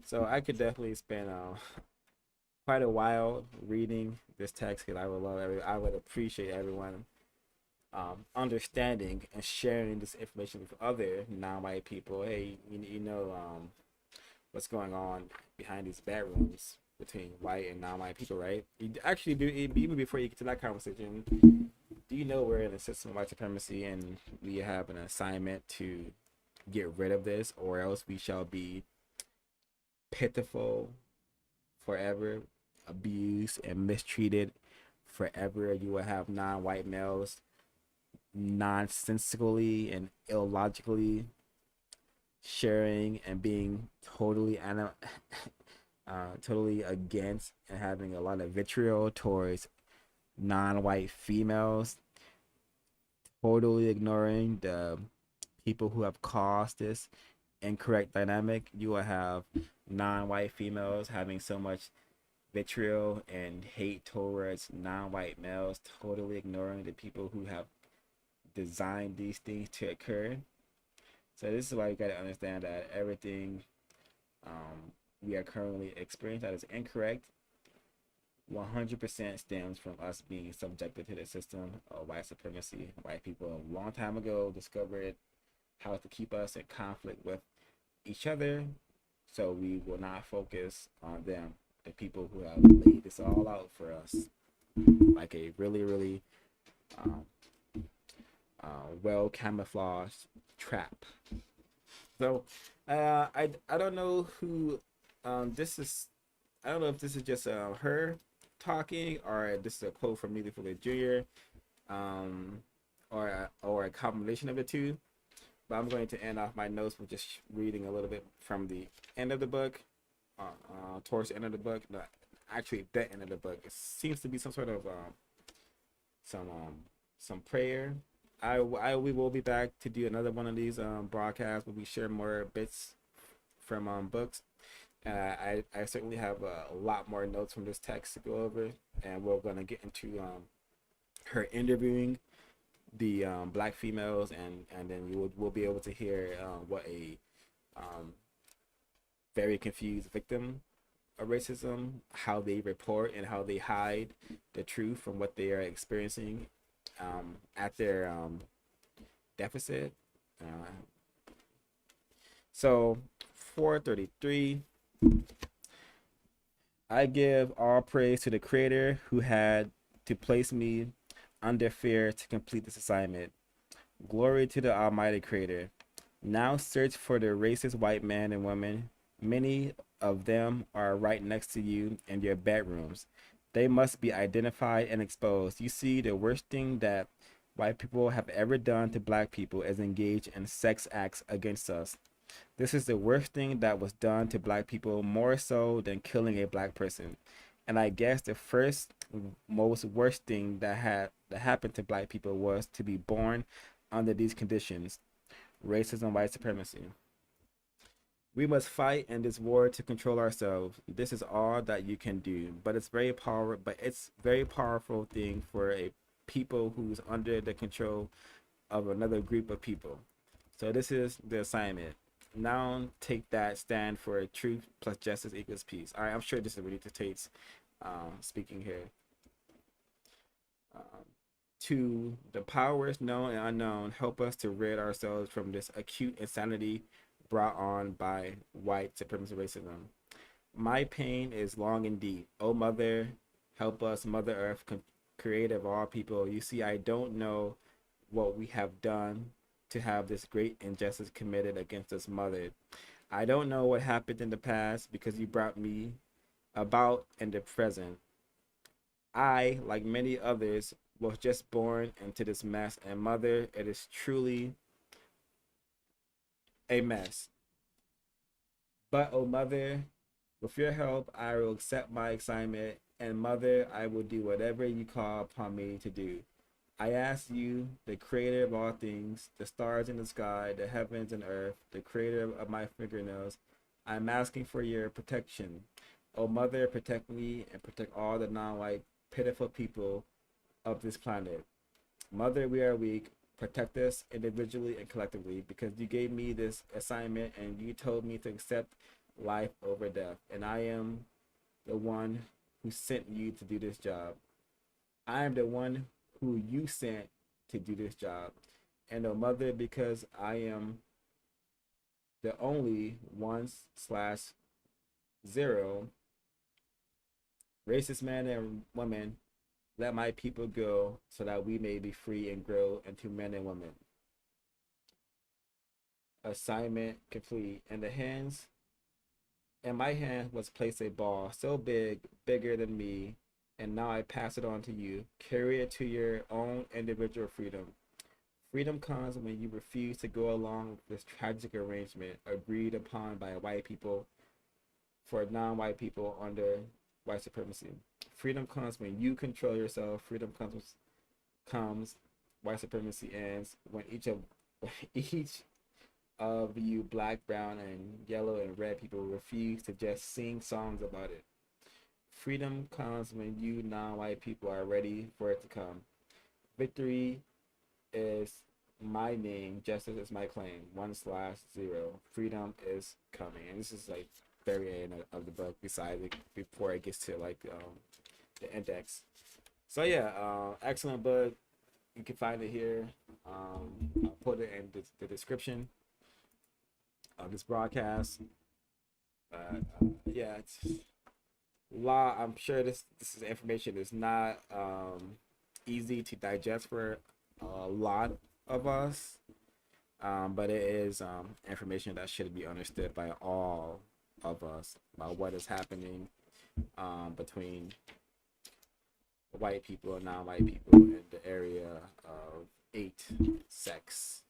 So I could definitely spend quite a while reading this text because I would appreciate everyone understanding and sharing this information with other non-white people. Hey, you know what's going on behind these bedrooms between white and non-white people, right? You actually do, even before you get to that conversation, do you know we're in a system of white supremacy and we have an assignment to get rid of this, or else we shall be pitiful forever, abused and mistreated forever. You will have non-white males nonsensically and illogically sharing and being totally totally against and having a lot of vitriol towards non-white females, totally ignoring the people who have caused this incorrect dynamic. You will have non-white females having so much vitriol and hate towards non-white males, totally ignoring the people who have designed these things to occur. So this is why you got to understand that everything we are currently experiencing that is incorrect 100% stems from us being subjected to the system of white supremacy. White people a long time ago discovered how to keep us in conflict with each other, so we will not focus on them, the people who have laid this all out for us like a really well camouflaged trap. So I don't know who this is. I don't know if this is just her talking or this is a quote from Neely Fuller Jr. Or a combination of the two. But I'm going to end off my notes with just reading a little bit from the end of the book, towards the end of the book. No, actually, the end of the book. It seems to be some sort of some prayer. We will be back to do another one of these broadcasts where we share more bits from books. I certainly have a lot more notes from this text to go over, and we're gonna get into her interviewing the black females, and then we'll be able to hear what a very confused victim of racism, how they report and how they hide the truth from what they are experiencing at their deficit. So 433. I give all praise to the Creator who had to place me under fear to complete this assignment. Glory to the Almighty Creator. Now search for the racist white man and woman. Many of them are right next to you in your bedrooms. They must be identified and exposed. You see, the worst thing that white people have ever done to black people is engage in sex acts against us. This is the worst thing that was done to black people, more so than killing a black person. And I guess the first most worst thing that happened to black people was to be born under these conditions: racism, white supremacy. We must fight in this war to control ourselves. This is all that you can do. But it's very powerful thing for people who's under the control of another group of people. So this is the assignment. Now take that, stand for truth plus justice equals peace. All right, I'm sure this is Reneathia Tate's speaking here. To the powers known and unknown, help us to rid ourselves from this acute insanity brought on by white supremacy racism. My pain is long and deep. Oh, Mother, help us, Mother Earth, creator of all people. You see, I don't know what we have done to have this great injustice committed against us, Mother. I don't know what happened in the past because you brought me about in the present. I, like many others, was just born into this mess, and Mother, it is truly a mess. But, oh Mother, with your help, I will accept my assignment, and Mother, I will do whatever you call upon me to do. I ask you, the creator of all things, the stars in the sky, the heavens and earth, the creator of my fingernails, I'm asking for your protection. Oh Mother, protect me and protect all the non-white, pitiful people of this planet. Mother, we are weak. Protect us individually and collectively because you gave me this assignment and you told me to accept life over death. And I am the one who sent you to do this job. I am the one who you sent to do this job. And oh Mother, because I am the only 1/0 racist man and woman, let my people go so that we may be free and grow into men and women. Assignment complete. In my hand was placed a ball so big, bigger than me, and now I pass it on to you. Carry it to your own individual freedom. Freedom comes when you refuse to go along with this tragic arrangement agreed upon by white people for non-white people under white supremacy. Freedom comes when you control yourself. Freedom comes white supremacy ends when each of you black, brown, and yellow and red people refuse to just sing songs about it. Freedom comes when you non-white people are ready for it to come. Victory is my name, justice is my claim. 1/0. Freedom is coming. And this is like very end of the book besides it, before it gets to like the index. So yeah, excellent book. You can find it here. I'll put it in the description of this broadcast. Yeah, it's a lot. I'm sure this is information is not easy to digest for a lot of us, but it is information that should be understood by all of us about what is happening between white people and non-white people in the area of 8 sex.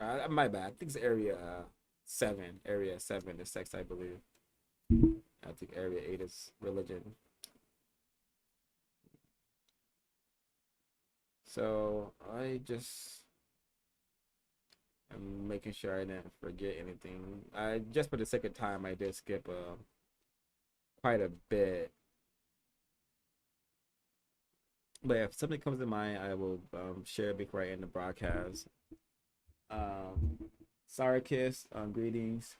My bad. I think it's area 7. Area 7 is sex, I believe. I think area 8 is religion. So I just am making sure I didn't forget anything. I just for the second time I did skip quite a bit. But if something comes to mind, I will share it before I end the broadcast. Sorry, Kiss. Greetings.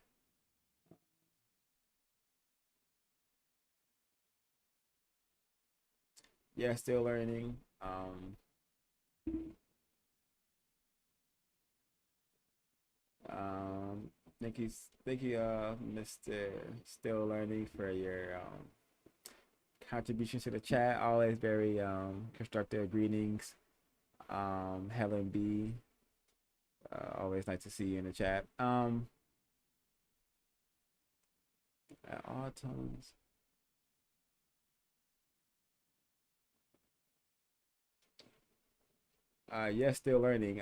Yeah, still learning. Thank you, Mr. Still Learning, for your contributions to the chat. Always very constructive. Greetings, Helen B. Always nice to see you in the chat. At all times. Yes, still learning.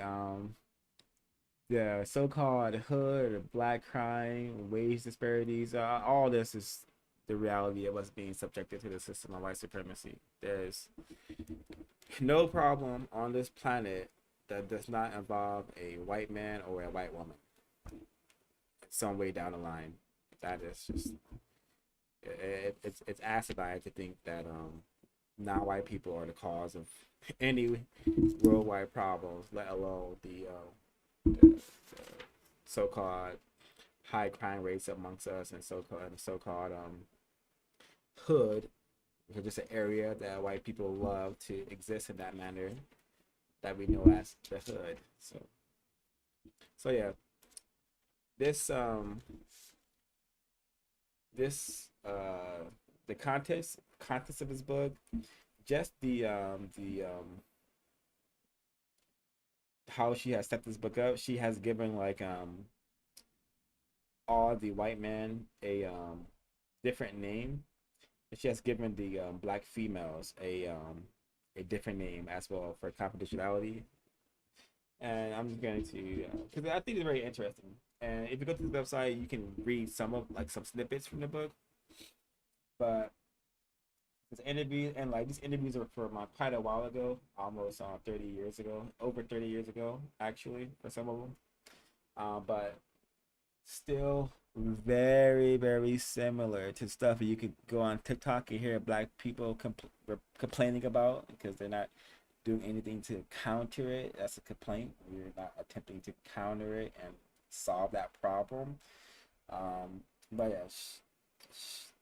The so-called hood or black crime, wage disparities, all this is the reality of us being subjected to the system of white supremacy. There's no problem on this planet that does not involve a white man or a white woman some way down the line. That is just it's asinine to think that non-white people are the cause of any worldwide problems, let alone the so-called high crime rates amongst us and so-called hood, which is just an area that white people love to exist in that manner that we know as the hood. So yeah, this the context of his book, just the how she has set this book up. She has given like all the white men a different name. And she has given the black females a different name as well for confidentiality. And I'm just going to because I think it's very interesting. And if you go to the website, you can read some of like some snippets from the book. But this interview and like these interviews were from quite a while ago, almost 30 years ago, over 30 years ago, actually, for some of them. But still very, very similar to stuff you could go on TikTok and hear black people complaining about because they're not doing anything to counter it. That's a complaint. We're not attempting to counter it and solve that problem. But yeah,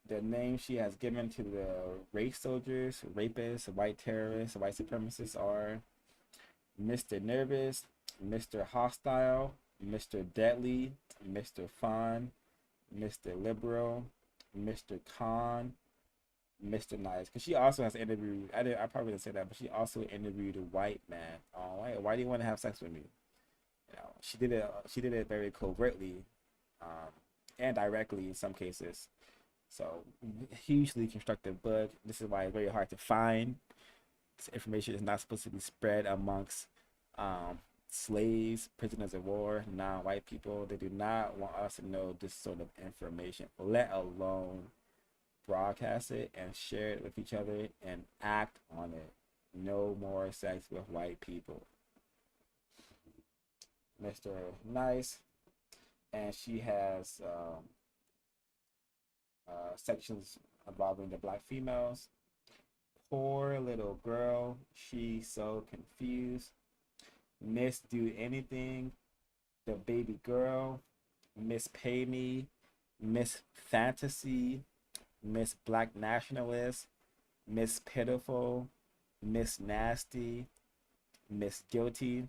the name she has given to the race soldiers, rapists, white terrorists, white supremacists are Mr. Nervous, Mr. Hostile, Mr. Deadly, Mr. Fun, Mr. Liberal, Mr. Con, Mr. Nice. Because she also has interviewed, I probably didn't say that, but she also interviewed a white man. Oh, why do you want to have sex with me? You know, she did it very covertly, and directly in some cases. So hugely constructive book. This is why it's very hard to find. This information is not supposed to be spread amongst slaves, prisoners of war, non-white people. They do not want us to know this sort of information, let alone broadcast it and share it with each other and act on it. No more sex with white people. Mr. Nice, and she has sections involving the black females. Poor little girl, she's so confused. Miss Do Anything, the baby girl, Miss Pay Me, Miss Fantasy, Miss Black Nationalist, Miss Pitiful, Miss Nasty, Miss Guilty.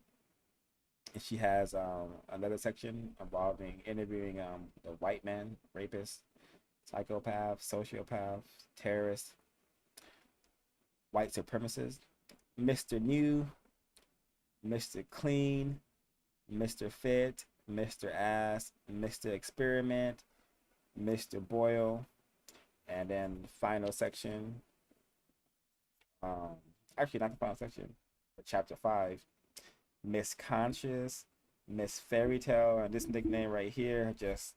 And she has another section involving interviewing the white men, rapists, psychopaths, sociopaths, terrorists, white supremacists, Mr. New, Mr. Clean, Mr. Fit, Mr. Ass, Mr. Experiment, Mr. Boyle, and then the final section. Actually, not the final section, but chapter 5, Miss Conscious, Miss Fairy Tale, and this nickname right here just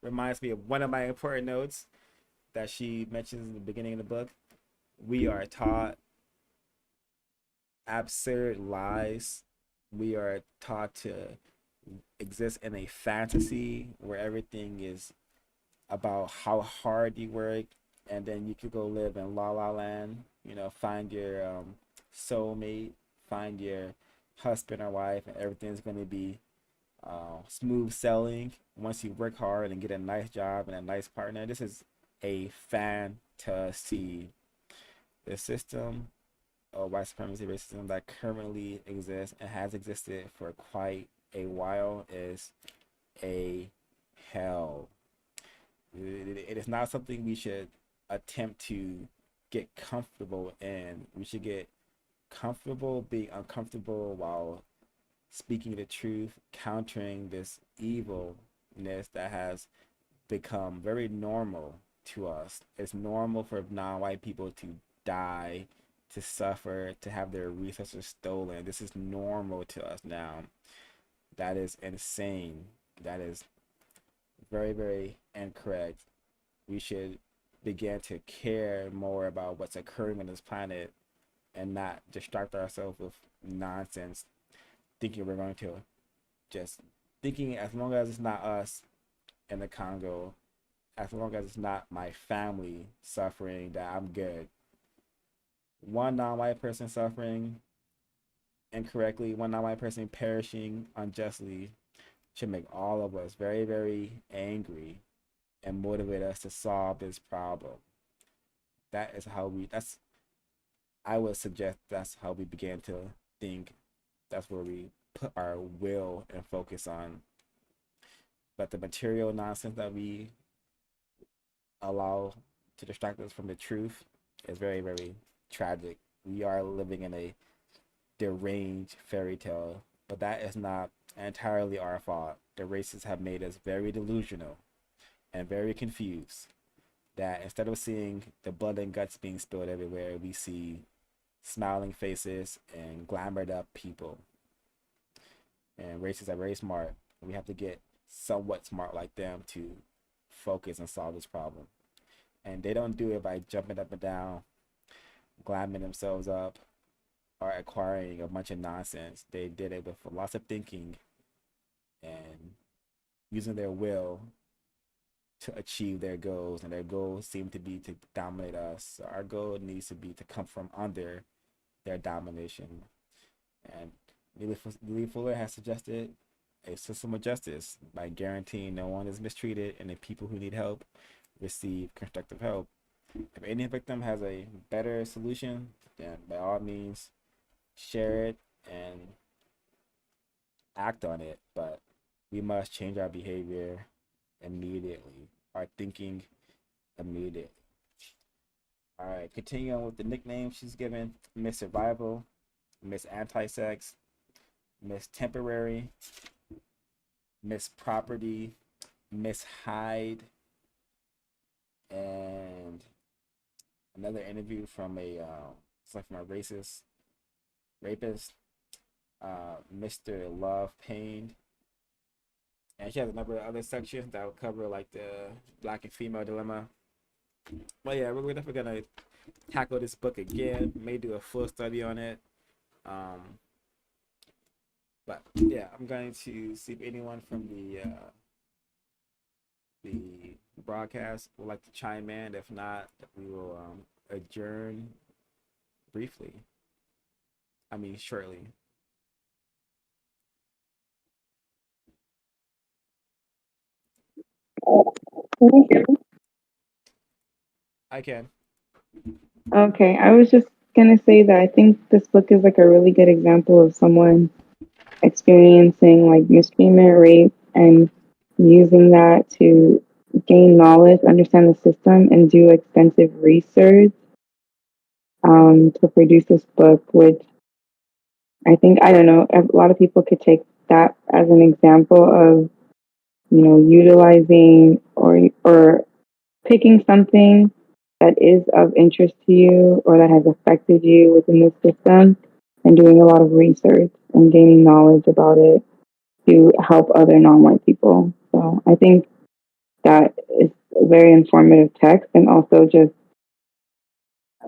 reminds me of one of my important notes that she mentions in the beginning of the book. We are taught absurd lies. We are taught to exist in a fantasy where everything is about how hard you work, and then you could go live in La La Land, you know, find your soulmate, find your husband or wife, and everything's going to be smooth sailing once you work hard and get a nice job and a nice partner. This is a fantasy. The system of white supremacy racism that currently exists and has existed for quite a while is a hell. It is not something we should attempt to get comfortable in. We should get comfortable being uncomfortable while speaking the truth, countering this evilness that has become very normal to us. It's normal for non-white people to die, to suffer, to have their resources stolen. This is normal to us now. That is insane. That is very, very incorrect. We should begin to care more about what's occurring on this planet and not distract ourselves with nonsense, thinking we're going to just thinking as long as it's not us in the Congo, as long as it's not my family suffering, that I'm good. one non-white person suffering incorrectly, one non-white person perishing unjustly should make all of us very, very angry and motivate us to solve this problem. That is how we, that's, I would suggest that's how we begin to think. That's where we put our will and focus on. But the material nonsense that we allow to distract us from the truth is very, very tragic. We are living in a deranged fairy tale, but that is not entirely our fault. The racists have made us very delusional and very confused. That instead of seeing the blood and guts being spilled everywhere, we see smiling faces and glamored up people. And racists are very smart. We have to get somewhat smart like them to focus and solve this problem. And they don't do it by jumping up and down, glamming themselves up, or acquiring a bunch of nonsense. They did it with lots of thinking and using their will to achieve their goals. And their goals seem to be to dominate us. So our goal needs to be to come from under their domination. And Neely Fuller has suggested a system of justice by guaranteeing no one is mistreated and the people who need help receive constructive help. If any victim has a better solution, then by all means share it and act on it. But we must change our behavior immediately, our thinking immediately. All right, continue on with the nickname she's given: Miss Survival, Miss Anti-Sex, Miss Temporary, Miss Property, Miss Hyde, and another interview from it's like from a rapist, Mr. Love Pain. And she has a number of other sections that will cover like the black and female dilemma. But yeah, we're definitely gonna tackle this book again. May do a full study on it. But yeah, I'm going to see if anyone from the broadcast would like to chime in. If not, we will adjourn briefly. I mean, shortly. I can. Okay, I was just gonna say that I think this book is like a really good example of someone experiencing like mistreatment, rape, and using that to gain knowledge, understand the system, and do extensive research to produce this book, which I think, I don't know, a lot of people could take that as an example of, utilizing or picking something that is of interest to you or that has affected you within the system and doing a lot of research and gaining knowledge about it to help other non-white people. So I think that is a very informative text and also just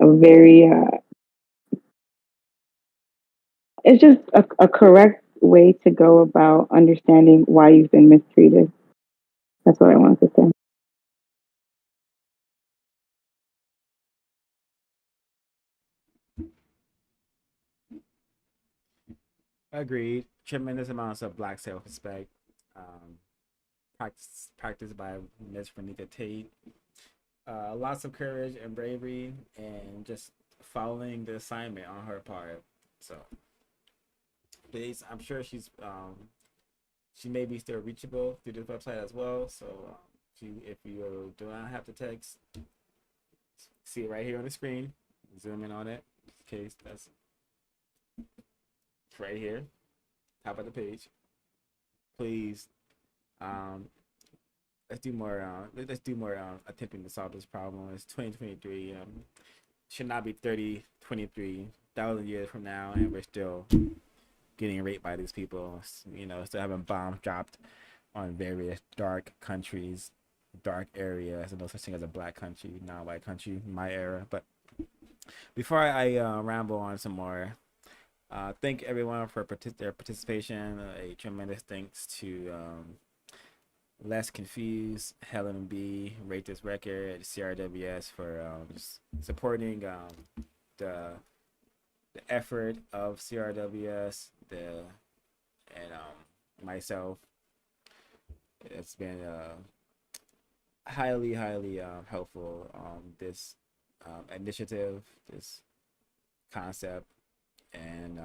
a very, it's just a correct way to go about understanding why you've been mistreated. That's what I wanted to say. Agreed. Tremendous amounts of black self-respect. Um, practiced by Miss Reneathia Tate. Lots of courage and bravery, and just following the assignment on her part. So, please, I'm sure she may be still reachable through this website as well. So, if you do not have the text, see it right here on the screen. Zoom in on it. In case that's right here, top of the page. Please, um, let's do more. Let's do more attempting to solve this problem. It's 2023. Should not be 23,000 years from now, and we're still getting raped by these people. Still having bombs dropped on various dark countries, dark areas, and no such thing as a black country, non-white country in my era. But before I ramble on some more, thank everyone for their participation. A tremendous thanks to Less Confused, Helen B, Rate This Record, CRWS for just supporting the effort of CRWS, and myself. It's been highly helpful, this initiative, this concept, and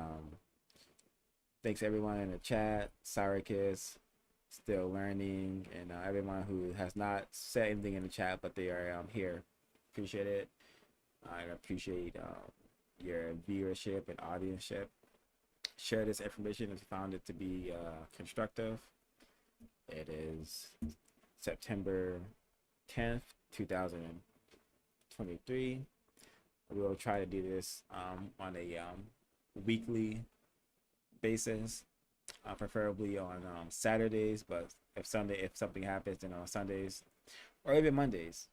thanks everyone in the chat, Cyricus, still learning, and everyone who has not said anything in the chat but they are here. Appreciate it. I appreciate your viewership and audienceship. Share this information if you found it to be constructive. It is September 10th, 2023. We will try to do this on a weekly basis, preferably on Saturdays, but if something happens, then on Sundays or even Mondays.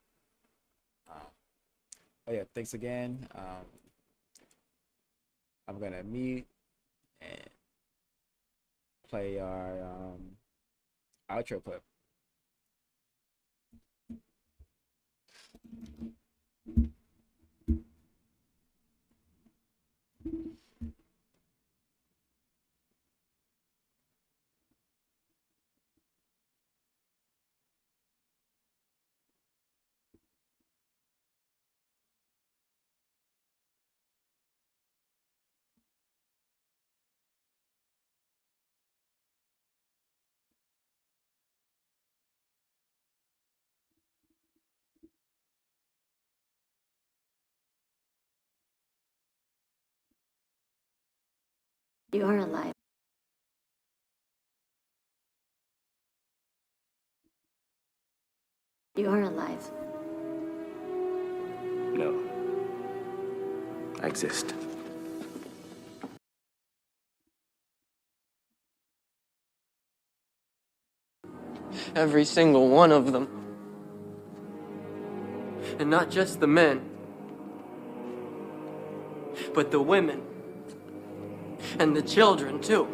Oh yeah, thanks again. I'm gonna mute and play our outro clip. You are alive. You are alive. No. I exist. Every single one of them. And not just the men, but the women. And the children, too.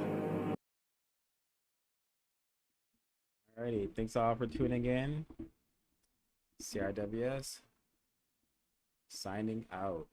Alrighty, thanks all for tuning in. CRWS signing out.